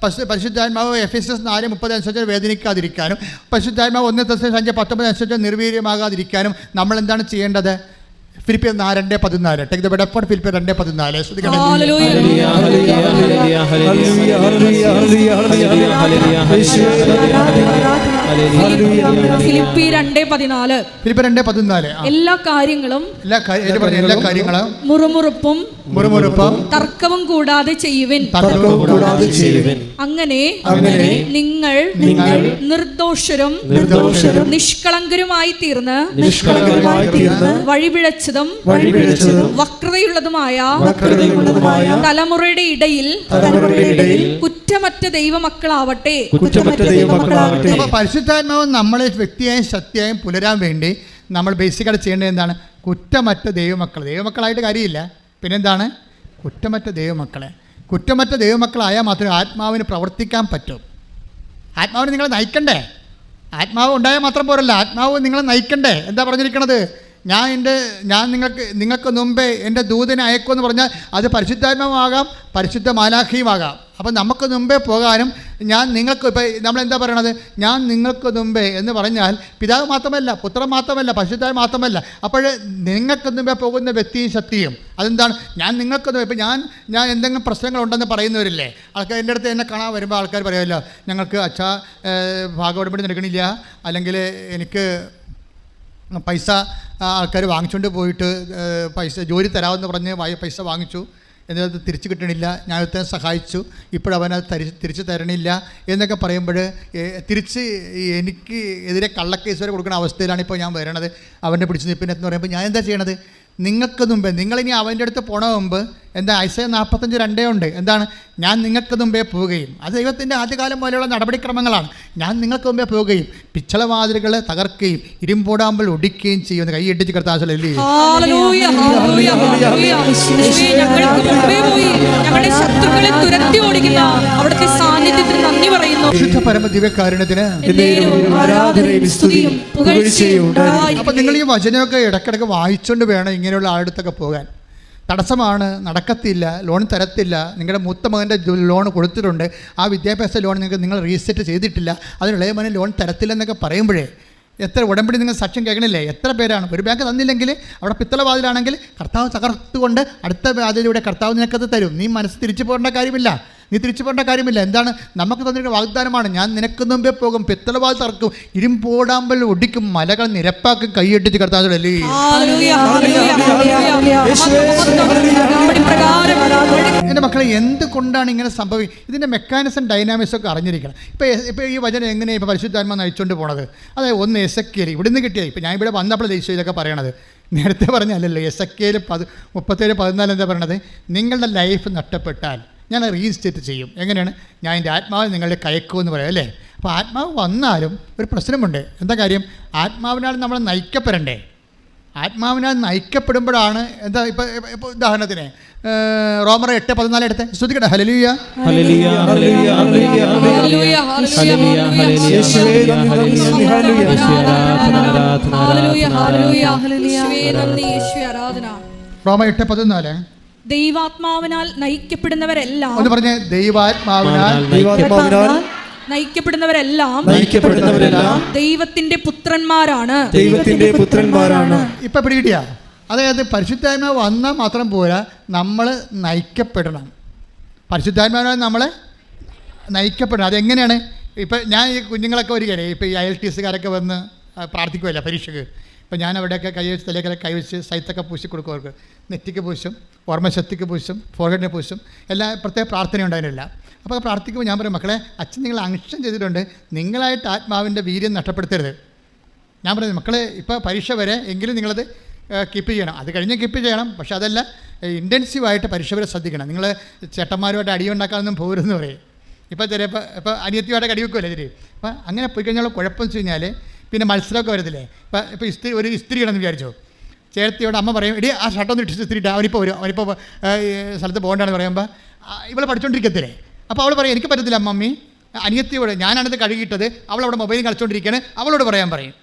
പരിശുദ്ധാത്മാവ് എഫേസ്യസ് 4:30 അനുസരിച്ച് വേദനിക്കാതിരിക്കാനും പരിശുദ്ധാത്മാവ് 1 തെസ്സലോനിക്കർ 5:19 അനുസരിച്ച് നിർവീര്യമാകാതിരിക്കാനും നമ്മൾ എന്താണ് ചെയ്യേണ്ടത്? ഫിലിപ്പിയർ 2:14. ടേക്ക് ദ ബെഡ് ഫോർ ഫിലിപ്പിയർ 2:14. ശ്രദ്ധിക്കണം. ഫിലിപ്പിയർ 2:14 എല്ലാ കാര്യങ്ങളും മുറുമുറുപ്പും തർക്കവും കൂടാതെ ചെയ്യുവിൻ. അങ്ങനെ നിങ്ങൾ നിർദോഷരും നിഷ്കളങ്കരുമായി തീർന്ന് വഴിപിഴച്ചതും വക്രതയുള്ളതുമായ തലമുറയുടെ ഇടയിൽ കുറ്റമറ്റ ദൈവമക്കളാവട്ടെ. അപ്പോൾ പരിശുദ്ധാത്മാവ് നമ്മളെ വ്യക്തിയായും ശക്തിയായും പുലരാൻ വേണ്ടി നമ്മൾ ബേസിക്കായിട്ട് ചെയ്യേണ്ടത് എന്താണ്? കുറ്റമറ്റ ദൈവമക്കളായിട്ട് കാര്യമില്ല. പിന്നെന്താണ്? കുറ്റമറ്റ ദൈവമക്കളായാൽ മാത്രമേ ആത്മാവിന് പ്രവർത്തിക്കാൻ പറ്റൂ. ആത്മാവിന് നിങ്ങളെ നയിക്കണ്ടേ? ആത്മാവ് ഉണ്ടായാൽ മാത്രം പോരല്ല, ആത്മാവ് നിങ്ങളെ നയിക്കണ്ടേ? എന്താ പറഞ്ഞിരിക്കണത്? ഞാൻ നിങ്ങൾക്ക് മുമ്പേ എൻ്റെ ദൂതനെ അയക്കുമെന്ന് പറഞ്ഞാൽ അത് പരിശുദ്ധാത്മാവാകാം, പരിശുദ്ധ മാലാഖിയുമാകാം. അപ്പം നമുക്ക് മുമ്പേ പോകാനും ഞാൻ നിങ്ങൾക്ക് ഇപ്പം നമ്മളെന്താ പറയണത്? ഞാൻ നിങ്ങൾക്ക് മുമ്പേ എന്ന് പറഞ്ഞാൽ പിതാവ് മാത്രമല്ല, പുത്രൻ മാത്രമല്ല, പരിശുദ്ധാത്മാവ് മാത്രമല്ല. അപ്പോൾ നിങ്ങൾക്ക് മുമ്പേ പോകുന്ന വ്യക്തിയും ശക്തിയും അതെന്താണ്? ഞാൻ നിങ്ങൾക്ക് ഇപ്പം ഞാൻ എന്തെങ്കിലും പ്രശ്നങ്ങളുണ്ടെന്ന് പറയുന്നവരില്ലേ ആൾക്കാർ? എൻ്റെ അടുത്ത് എന്നെ കാണാൻ വരുമ്പോൾ ആൾക്കാർ പറയുമല്ലോ, ഞങ്ങൾക്ക് അച്ഛാ ഭാഗവടപടി നടക്കണില്ല, അല്ലെങ്കിൽ എനിക്ക് പൈസ ആൾക്കാർ വാങ്ങിച്ചുകൊണ്ട് പോയിട്ട് ജോലി തരാമെന്ന് പറഞ്ഞ് പൈസ വാങ്ങിച്ചു, എന്നിട്ട് തിരിച്ചു കിട്ടണില്ല, ഞാൻ ഒരുത്തനെ സഹായിച്ചു, ഇപ്പോഴവനത് തിരിച്ചു തരണില്ല എന്നൊക്കെ പറയുമ്പോൾ തിരിച്ച് എനിക്ക് എതിരെ കള്ളക്കേസ് വരെ കൊടുക്കുന്ന അവസ്ഥയിലാണ് ഇപ്പോൾ ഞാൻ വരണത്. അവൻ്റെ പിടിച്ചു നിൽപ്പിനെന്ന് പറയുമ്പോൾ ഞാൻ എന്താ ചെയ്യണത്? നിങ്ങൾക്ക് മുമ്പേ നിങ്ങളിനി അവൻ്റെ അടുത്ത് പോണ മുമ്പ് എന്താ ഐസയ 45:2 ഉണ്ട്. എന്താണ്? ഞാൻ നിങ്ങൾക്ക് മുമ്പേ പോവുകയും, അത് ദൈവത്തിൻ്റെ ആദ്യകാലം പോലെയുള്ള നടപടിക്രമങ്ങളാണ്. ഞാൻ നിങ്ങൾക്ക് മുമ്പേ പോവുകയും പിച്ചളവാതിലുകളെ തകർക്കുകയും ഇരുമ്പോടാമ്പൽ ഒടിക്കുകയും ചെയ്യുമെന്ന് കൈയിട്ടിച്ച് കർത്താവ് പരമദിവ്യകാരുണ്യത്തിന്. അപ്പം നിങ്ങൾ ഈ വചനമൊക്കെ ഇടയ്ക്കിടയ്ക്ക് വായിച്ചുകൊണ്ട് വേണം ഇങ്ങനെയുള്ള ആളുടെ പോകാൻ. തടസ്സമാണ്, നടക്കത്തില്ല, ലോൺ തരത്തില്ല, നിങ്ങളുടെ മൂത്ത മകൻ്റെ ലോൺ കൊടുത്തിട്ടുണ്ട്, ആ വിദ്യാഭ്യാസ ലോൺ നിങ്ങൾ റീസെറ്റ് ചെയ്തിട്ടില്ല, അതിനുള്ള മകന് ലോൺ തരത്തില്ല എന്നൊക്കെ പറയുമ്പോഴേ എത്ര ഉടമ്പടി നിങ്ങൾ സാക്ഷ്യം കേൾക്കണില്ലേ? എത്ര പേരാണ്? ഒരു ബാങ്ക് തന്നില്ലെങ്കിൽ അവിടെ പിത്തളവാതിലാണെങ്കിൽ കർത്താവ് തകർത്തുകൊണ്ട് അടുത്ത വാതിലൂടെ കർത്താവ് നിനക്കത് തരും. നീ മനസ്സ് തിരിച്ചു പോകേണ്ട കാര്യമില്ല. നീ തിരിച്ചു പോകേണ്ട കാര്യമില്ല. എന്താണ് നമുക്ക് തന്നിരിക്കുന്ന വാഗ്ദാനമാണ്. ഞാൻ നിനക്ക് മുമ്പേ പോകും, പിത്തളവാൾ തറക്കും, ഇരുമ്പോടാമ്പൽ ഒടിക്കും, മലകൾ നിരപ്പാക്കും, കൈയിട്ടിച്ച് കർത്താവിലല്ലേ. എൻ്റെ മക്കളെ, എന്തുകൊണ്ടാണ് ഇങ്ങനെ സംഭവിക്കുക? ഇതിൻ്റെ മെക്കാനിസം ഡൈനാമിക്സ് ഒക്കെ അറിഞ്ഞിരിക്കണം. ഇപ്പോൾ ഈ വചനം എങ്ങനെയാണ് ഇപ്പോൾ പരിശുദ്ധാത്മ നയിച്ചുകൊണ്ട് പോണത്? അതായത് ഒന്ന് എസെക്കിയേൽ ഇവിടുന്ന് കിട്ടിയത്. ഇപ്പോൾ ഞാൻ ഇവിടെ വന്നപ്പോൾ ദേശീയ ഇതൊക്കെ പറയണത് നേരത്തെ പറഞ്ഞല്ലോ. എസെക്കിയേൽ 37:14 എന്താ പറയണത്? നിങ്ങളുടെ ലൈഫ് നഷ്ടപ്പെട്ടാൽ ഞാൻ റീഇൻസ്റ്റേറ്റ് ചെയ്യും. എങ്ങനെയാണ്? ഞാൻ എൻ്റെ ആത്മാവ് നിങ്ങളുടെ കയക്കുമെന്ന് പറയാം അല്ലേ. അപ്പോൾ ആത്മാവ് വന്നാലും ഒരു പ്രശ്നമുണ്ട്. എന്താ കാര്യം? ആത്മാവിനാൽ നമ്മൾ നയിക്കപ്പെടണ്ടേ. ആത്മാവിനാൽ നയിക്കപ്പെടുമ്പോഴാണ് എന്താ. ഇപ്പോൾ ഉദാഹരണത്തിന് റോമർ 8:14 എടുത്ത് ശ്രദ്ധിക്കട്ടെ. ഹല്ലേലൂയ, ഹല്ലേലൂയ, ഹല്ലേലൂയ, ഹല്ലേലൂയ, ഹല്ലേലൂയ, റോമർ 8:14. ദൈവാത്മാവിനാൽ നയിക്കപ്പെടുന്നവരെല്ലാം ഒന്ന് പറഞ്ഞേ. ദൈവാത്മാവിനാൽ നയിക്കപ്പെടുന്നവരെല്ലാം ദൈവത്തിന്റെ പുത്രന്മാരാണ്. ഇപ്പൊ പിടികിട്ടിയാ? അതായത് പരിശുദ്ധാത്മാവ് വന്നാൽ മാത്രം പോരാ, നമ്മൾ നയിക്കപ്പെടണം. പരിശുദ്ധാത്മാവിനാൽ നമ്മളെ നയിക്കപ്പെടണം. അതെങ്ങനെയാണ്? ഇപ്പം ഞാൻ ഈ കുഞ്ഞുങ്ങളൊക്കെ വരികയല്ലേ, ഇപ്പോൾ ഈ IELTS-കാരൊക്കെ വന്ന് പ്രാർത്ഥിക്കുമല്ലോ പരീക്ഷയ്ക്ക്. ഇപ്പോൾ ഞാൻ അവിടെയൊക്കെ കൈവച്ച് തലയൊക്കെ കൈവച്ച് സൈത്തൊക്കെ പൂശി കൊടുക്കും. അവർക്ക് നെറ്റിക്ക് പൂശും, ഓർമ്മശക്തിക്ക് പൂശും, ഫോർഹെഡിനെ പൂശും, എല്ലാം പ്രത്യേക പ്രാർത്ഥനയുണ്ട് അതിനെല്ലാം. അപ്പോൾ പ്രാർത്ഥിക്കുമ്പോൾ ഞാൻ പറയും, മക്കളെ, അച്ഛൻ നിങ്ങൾ അങ്ഷം ചെയ്തിട്ടുണ്ട്, നിങ്ങളായിട്ട് ആത്മാവിൻ്റെ വീര്യം നഷ്ടപ്പെടുത്തരുത്. ഞാൻ പറയുന്നത്, മക്കളെ, ഇപ്പോൾ പരീക്ഷ വരെ എങ്കിലും നിങ്ങളത് കീപ്പ് ചെയ്യണം. അത് കഴിഞ്ഞ് കീപ്പ് ചെയ്യണം. പക്ഷേ അതല്ല, ഇൻറ്റൻസീവായിട്ട് പരീക്ഷ വരെ ശ്രദ്ധിക്കണം. നിങ്ങൾ ചേട്ടന്മാരുമായിട്ട് അടിയുണ്ടാക്കാനൊന്നും പോരുമെന്ന് പറയും. ഇപ്പോൾ ചിലപ്പോൾ അനിയത്തിയുമായിട്ട് അടി വെക്കുമല്ലേ ഇതിൽ. അപ്പോൾ അങ്ങനെ പോയി കഴിഞ്ഞാൽ കുഴപ്പം വെച്ച് കഴിഞ്ഞാൽ പിന്നെ മത്സരമൊക്കെ വരത്തില്ലേ. ഇപ്പോൾ ഒരു ഇസ്ത്രി ഇടണമെന്ന് വിചാരിച്ചോ, ചേർത്തിയോട് അമ്മ പറയും, എടി ആ ഷർട്ടൊന്ന് ഇസ്ത്രി ഇട്ടാൽ അവനിപ്പോൾ വരും, അവനിപ്പോൾ സ്ഥലത്ത് പോകേണ്ടതെന്ന് പറയുമ്പോൾ ഇവളെ പഠിച്ചുകൊണ്ടിരിക്കത്തില്ലേ. അപ്പോൾ അവൾ പറയും, എനിക്ക് പറ്റത്തില്ല മമ്മി. അനിയത്തിയോട് ഞാനാണിത് കഴുകിയിട്ടത്, അവളവിടെ മൊബൈലിൽ കളിച്ചുകൊണ്ടിരിക്കുകയാണ്, അവളോട് പറയാൻ പറയും.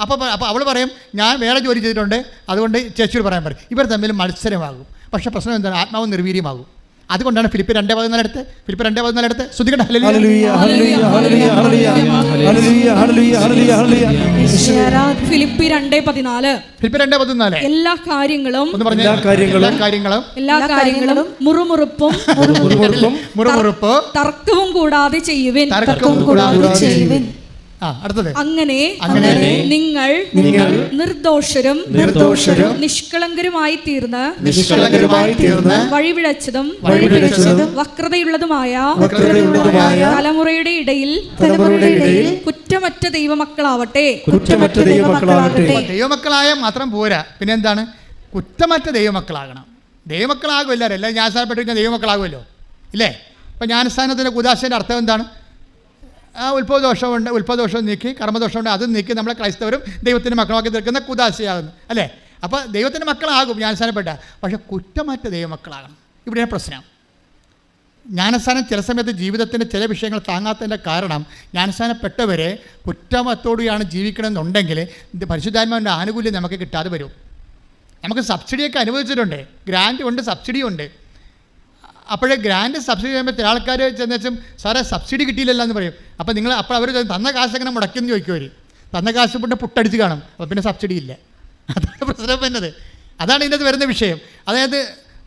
അപ്പോൾ അവൾ പറയും, ഞാൻ വേറെ ജോലി ചെയ്തിട്ടുണ്ട്, അതുകൊണ്ട് ചേച്ചിയോട് പറയാൻ പറയും. ഇവർ തമ്മിൽ മത്സരമാകും. പക്ഷേ പ്രശ്നം എന്താണ്? ആത്മാവ് നിർവീര്യമാകും. അതുകൊണ്ടാണ് ഫിലിപ്പ് 2:14 എടുത്ത് ശ്രദ്ധിക്കട്ടെ. ഫിലിപ്പി 2:14 എല്ലാ കാര്യങ്ങളും മുറുമുറുപ്പും തർക്കവും കൂടാതെ ചെയ്യുവിൻ. അങ്ങനെ നിങ്ങൾ നിർദോഷരും നിഷ്കളങ്കരുമായി തീർന്ന് വഴിപിഴച്ചതും വക്രതയുള്ളതുമായ തലമുറയുടെ ഇടയിൽ കുറ്റമറ്റ ദൈവമക്കളാവട്ടെ. ദൈവമക്കളായ മാത്രം പോരാ, പിന്നെ എന്താണ്? കുറ്റമറ്റ ദൈവമക്കളാകണം. ദൈവമക്കളാകും എല്ലാവരും. എല്ലാം ജ്ഞാനസ്ഥാനപ്പെട്ട് കഴിഞ്ഞാൽ ദൈവമക്കളാകുമല്ലോ, ഇല്ലേ? ഇപ്പം ജ്ഞാനസ്ഥാനത്തിൻ്റെ കുദാശേൻ്റെ അർത്ഥം എന്താണ്? ഉൽപ്പദോഷവും നീക്കി, കർമ്മദോഷമുണ്ട് അതും നീക്കി നമ്മളെ ക്രൈസ്തവരും ദൈവത്തിൻ്റെ മക്കളാക്കി തീർക്കുന്ന കുദാശയാകുന്നു, അല്ലേ? അപ്പോൾ ദൈവത്തിൻ്റെ മക്കളാകും ജ്ഞാനസ്ഥാനപ്പെട്ട, പക്ഷേ കുറ്റമറ്റ ദൈവമക്കളാകണം. ഇവിടെയാണ് പ്രശ്നം. ജ്ഞാനസ്ഥാനം ചില സമയത്ത് ജീവിതത്തിൻ്റെ ചില വിഷയങ്ങൾ താങ്ങാത്തതിൻ്റെ കാരണം ജ്ഞാനസ്ഥാനപ്പെട്ടവരെ കുറ്റമത്തോടെയാണ് ജീവിക്കണമെന്നുണ്ടെങ്കിൽ പരിശുദ്ധാത്മാവിൻ്റെ ആനുകൂല്യം നമുക്ക് കിട്ടാതെ വരും. നമുക്ക് സബ്സിഡിയൊക്കെ അനുവദിച്ചിട്ടുണ്ട്, ഗ്രാൻഡ് ഉണ്ട്, സബ്സിഡി ഉണ്ട്. അപ്പോഴേ ഗ്രാൻഡ് സബ്സിഡി ചെയ്യുമ്പോൾ ചില ആൾക്കാർ ചെന്നുവെച്ചും സാറേ സബ്സിഡി കിട്ടിയില്ലല്ലോ എന്ന് പറയും. അപ്പോൾ അവർ തന്ന കാശ് എങ്ങനെ മുടക്കിയെന്ന് ചോദിക്കും. അവർ തന്ന കാശ് കൊണ്ട് പുട്ടടിച്ച് കാണും, അപ്പോൾ പിന്നെ സബ്സിഡി ഇല്ല. അതാണ് പ്രശ്നം വരുന്നത്. അതാണ് ഇതിനകത്ത് വരുന്ന വിഷയം. അതായത്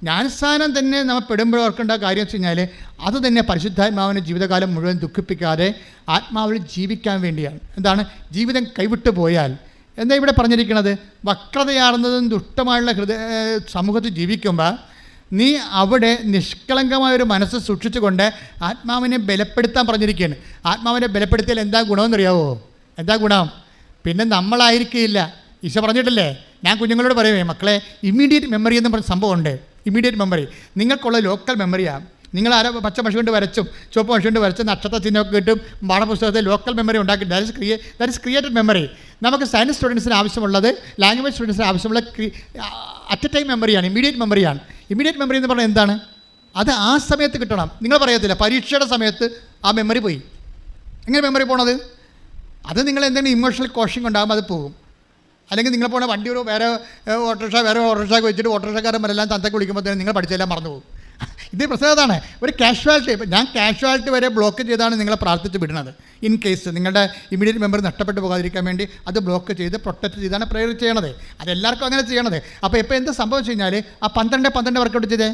ജ്ഞാനസ്ഥാനം തന്നെ നമ്മൾ പെടുമ്പോൾ ഓർക്കേണ്ട കാര്യം വെച്ച് കഴിഞ്ഞാൽ അത് തന്നെ പരിശുദ്ധാത്മാവിനെ ജീവിതകാലം മുഴുവൻ ദുഃഖിപ്പിക്കാതെ ആത്മാവിൽ ജീവിക്കാൻ വേണ്ടിയാണ്. എന്താണ്? ജീവിതം കൈവിട്ടു പോയാൽ എന്താ ഇവിടെ പറഞ്ഞിരിക്കുന്നത്? വക്രതയാർന്നതും ദുഷ്ടമായുള്ള സമൂഹത്തിൽ ജീവിക്കുമ്പോൾ നീ അവിടെ നിഷ്കളങ്കമായൊരു മനസ്സ് സൂക്ഷിച്ചുകൊണ്ട് ആത്മാവിനെ ബലപ്പെടുത്താൻ പറഞ്ഞിരിക്കുകയാണ്. ആത്മാവിനെ ബലപ്പെടുത്തിയാൽ എന്താ ഗുണമെന്നറിയാവോ? എന്താ ഗുണം? പിന്നെ നമ്മളായിരിക്കില്ല. ഈശോ പറഞ്ഞിട്ടില്ലേ, ഞാൻ കുഞ്ഞുങ്ങളോട് പറയുമേ, മക്കളെ, ഇമ്മീഡിയറ്റ് മെമ്മറി എന്ന് പറഞ്ഞ സംഭവമുണ്ട്. ഇമ്മീഡിയറ്റ് മെമ്മറി നിങ്ങൾക്കുള്ള ലോക്കൽ മെമ്മറിയാണ്. നിങ്ങൾ പച്ച മഷി കൊണ്ട് വരച്ചും ചുവപ്പ് മഷി കൊണ്ട് വരച്ചും നക്ഷത്ര ചിഹ്നമൊക്കെ കിട്ടും പാഠപുസ്തകത്തിൽ ലോക്കൽ മെമ്മറി ഉണ്ടാക്കി. That is created memory. നമുക്ക് സയൻസ് സ്റ്റുഡൻസിന് ആവശ്യമുള്ളത്, ലാംഗ്വേജ് സ്റ്റുഡൻസിന് ആവശ്യമുള്ള അറ്റ് എ ടൈം മെമ്മറിയാണ്, ഇമ്മീഡിയറ്റ് മെമ്മറിയാണ്. ഇമ്മീഡിയറ്റ് മെമ്മറി എന്ന് പറഞ്ഞാൽ എന്താണ്? അത് ആ സമയത്ത് കിട്ടണം. നിങ്ങൾ പറയത്തില്ല പരീക്ഷയുടെ സമയത്ത് ആ മെമ്മറി പോയി. എങ്ങനെ മെമ്മറി പോണത്? അത് നിങ്ങൾ എന്തെങ്കിലും ഇമോഷണൽ കോഷിങ് ഉണ്ടാകുമ്പോൾ അത് പോകും. അല്ലെങ്കിൽ നിങ്ങൾ പോണ വണ്ടി ഒരു വേറെ ഓട്ടോറിക്ഷ വെച്ചിട്ട് ഓട്ടോറിക്ഷക്കാരന്മാരെല്ലാം തന്തയ്ക്ക് വിളിക്കുമ്പോഴത്തേനും നിങ്ങൾ പഠിച്ചെല്ലാം മറന്നു പോകും. ഇത് പ്രശ്നം അതാണ്. ഒരു കാഷ്വാലിറ്റി, ഞാൻ കാഷ്വാലിറ്റി വരെ ബ്ലോക്ക് ചെയ്താണ് നിങ്ങളെ പ്രാർത്ഥിച്ച് വിടുന്നത്. ഇൻ കേസ് നിങ്ങളുടെ ഇമ്മീഡിയറ്റ് മെമ്മറി നഷ്ടപ്പെട്ടു പോകാതിരിക്കാൻ വേണ്ടി അത് ബ്ലോക്ക് ചെയ്ത് പ്രൊട്ടക്റ്റ് ചെയ്താണ് പ്രേയർ ചെയ്യണത്. അതെല്ലാവർക്കും അങ്ങനെ ചെയ്യണത്. അപ്പോൾ ഇപ്പോൾ എന്ത് സംഭവിച്ചു കഴിഞ്ഞാൽ ആ 12 വർക്കൗട്ട് ചെയ്തേ,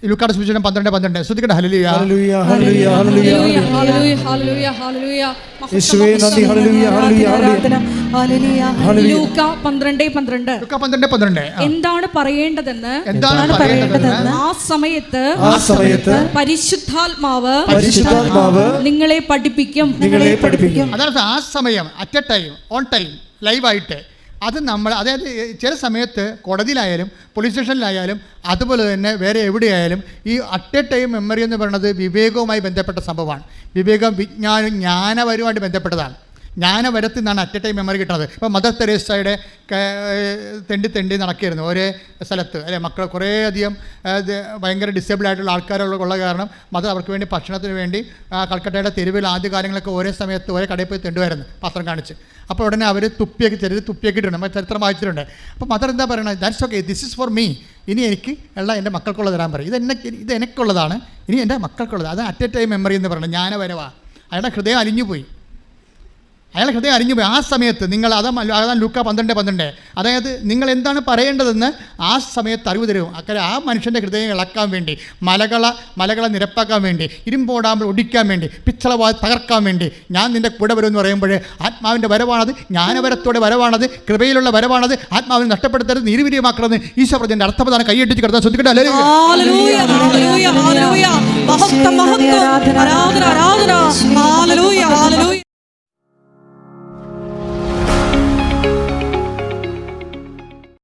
ലൂക്കായുടെ സുവിശേഷം 12:12. ശ്രദ്ധിക്കട്ടെ. ഹല്ലേലൂയ. ഹല്ലേലൂയ ഹല്ലേലൂയ ഹല്ലേലൂയ ഹല്ലേലൂയ ഹല്ലേലൂയ ഹല്ലേലൂയ. യേശുവേ നന്ദി. ഹല്ലേലൂയ ഹല്ലേലൂയ ഹല്ലേലൂയ. ലൂക്ക 12:12. ലൂക്ക 12:12. എന്താണ് പറയേണ്ടതെന്ന് ആ സമയത്ത് പരിശുദ്ധാത്മാവ് നിങ്ങളെ പഠിപ്പിക്കും. അതായത് ആ സമയം, at a time, on time, ലൈവായിട്ട് അത് നമ്മൾ, അതായത് ചില സമയത്ത് കോടതിയിലായാലും പോലീസ് സ്റ്റേഷനിലായാലും അതുപോലെ തന്നെ വേറെ എവിടെയായാലും ഈ അറ്റ് എ ടൈം മെമ്മറി എന്ന് പറയുന്നത് വിവേകവുമായി ബന്ധപ്പെട്ട സംഭവമാണ്. വിവേകം, വിജ്ഞാനം, ജ്ഞാനപരവുമായിട്ട് ബന്ധപ്പെട്ടതാണ്. ജ്ഞാനപരത്തിൽ നിന്നാണ് അറ്റ് എ ടൈം മെമ്മറി കിട്ടുന്നത്. ഇപ്പോൾ മദർ തെരേസയുടെ തെണ്ടി നടക്കുകയായിരുന്നു ഒരേ സ്ഥലത്ത്, അല്ലെ, മക്കൾ കുറേയധികം ഭയങ്കര ഡിസേബിൾ ആയിട്ടുള്ള ആൾക്കാരുള്ള കാരണം മദർ അവർക്ക് വേണ്ടി ഭക്ഷണത്തിന് വേണ്ടി കൽക്കട്ടയുടെ തെരുവിൽ ആദ്യ കാലങ്ങളൊക്കെ ഒരേ സമയത്ത് ഒരേ കടയിൽ പോയി തെണ്ടുമായിരുന്നു പാത്രം കാണിച്ച്. അപ്പോൾ ഉടനെ അവർ തുപ്പിയൊക്കെ ഇട്ടിട്ടുണ്ട്. നമ്മൾ ചരിത്രം വായിച്ചിട്ടുണ്ട്. അപ്പോൾ മദർ എന്താ പറയണത്? That's okay, this is for me. ഇനി എനിക്ക് എൻ്റെ മക്കൾക്കുള്ളത് തരാൻ പറയും. ഇത് എനിക്കുള്ളതാണ്, ഇനി എൻ്റെ മക്കൾക്കുള്ളത്. അത് അറ്റ് എ ടൈം മെമ്മറി എന്ന് പറയുന്നത് ജ്ഞാനപരവാ. അയാളുടെ ഹൃദയം അലിഞ്ഞുപോയി. ആ സമയത്ത് നിങ്ങൾ അതാണ് ലൂക്ക 12:12. അതായത് നിങ്ങൾ എന്താണ് പറയേണ്ടതെന്ന് ആ സമയത്ത് അറിവ് തരും. അക്കരെ ആ മനുഷ്യൻ്റെ ഹൃദയം ഇളക്കാൻ വേണ്ടി, മലകളെ നിരപ്പാക്കാൻ വേണ്ടി, ഇരുമ്പോടാമ്പൾ ഒടിക്കാൻ വേണ്ടി, പിച്ചള തകർക്കാൻ വേണ്ടി ഞാൻ നിൻ്റെ കൂടെ വരുമെന്ന് പറയുമ്പോൾ ആത്മാവിൻ്റെ വരവാണത്, ജ്ഞാനവരത്തോടെ വരവാണത്, കൃപയിലുള്ള വരവാണത്. ആത്മാവിനെ നഷ്ടപ്പെടുത്തരുത്, നീരുവിരിയമാക്കരുത്. ഈശോ പറഞ്ഞതിൻ്റെ അർത്ഥപ്രധാനം കൈയടിച്ച് കിടത്താൻ ശ്രദ്ധിക്കട്ടെ. ഹല്ലേലൂയ ഹല്ലേലൂയ ഹല്ലേലൂയ. മഹത്വം മഹത്വം, ആരാധന ആരാധന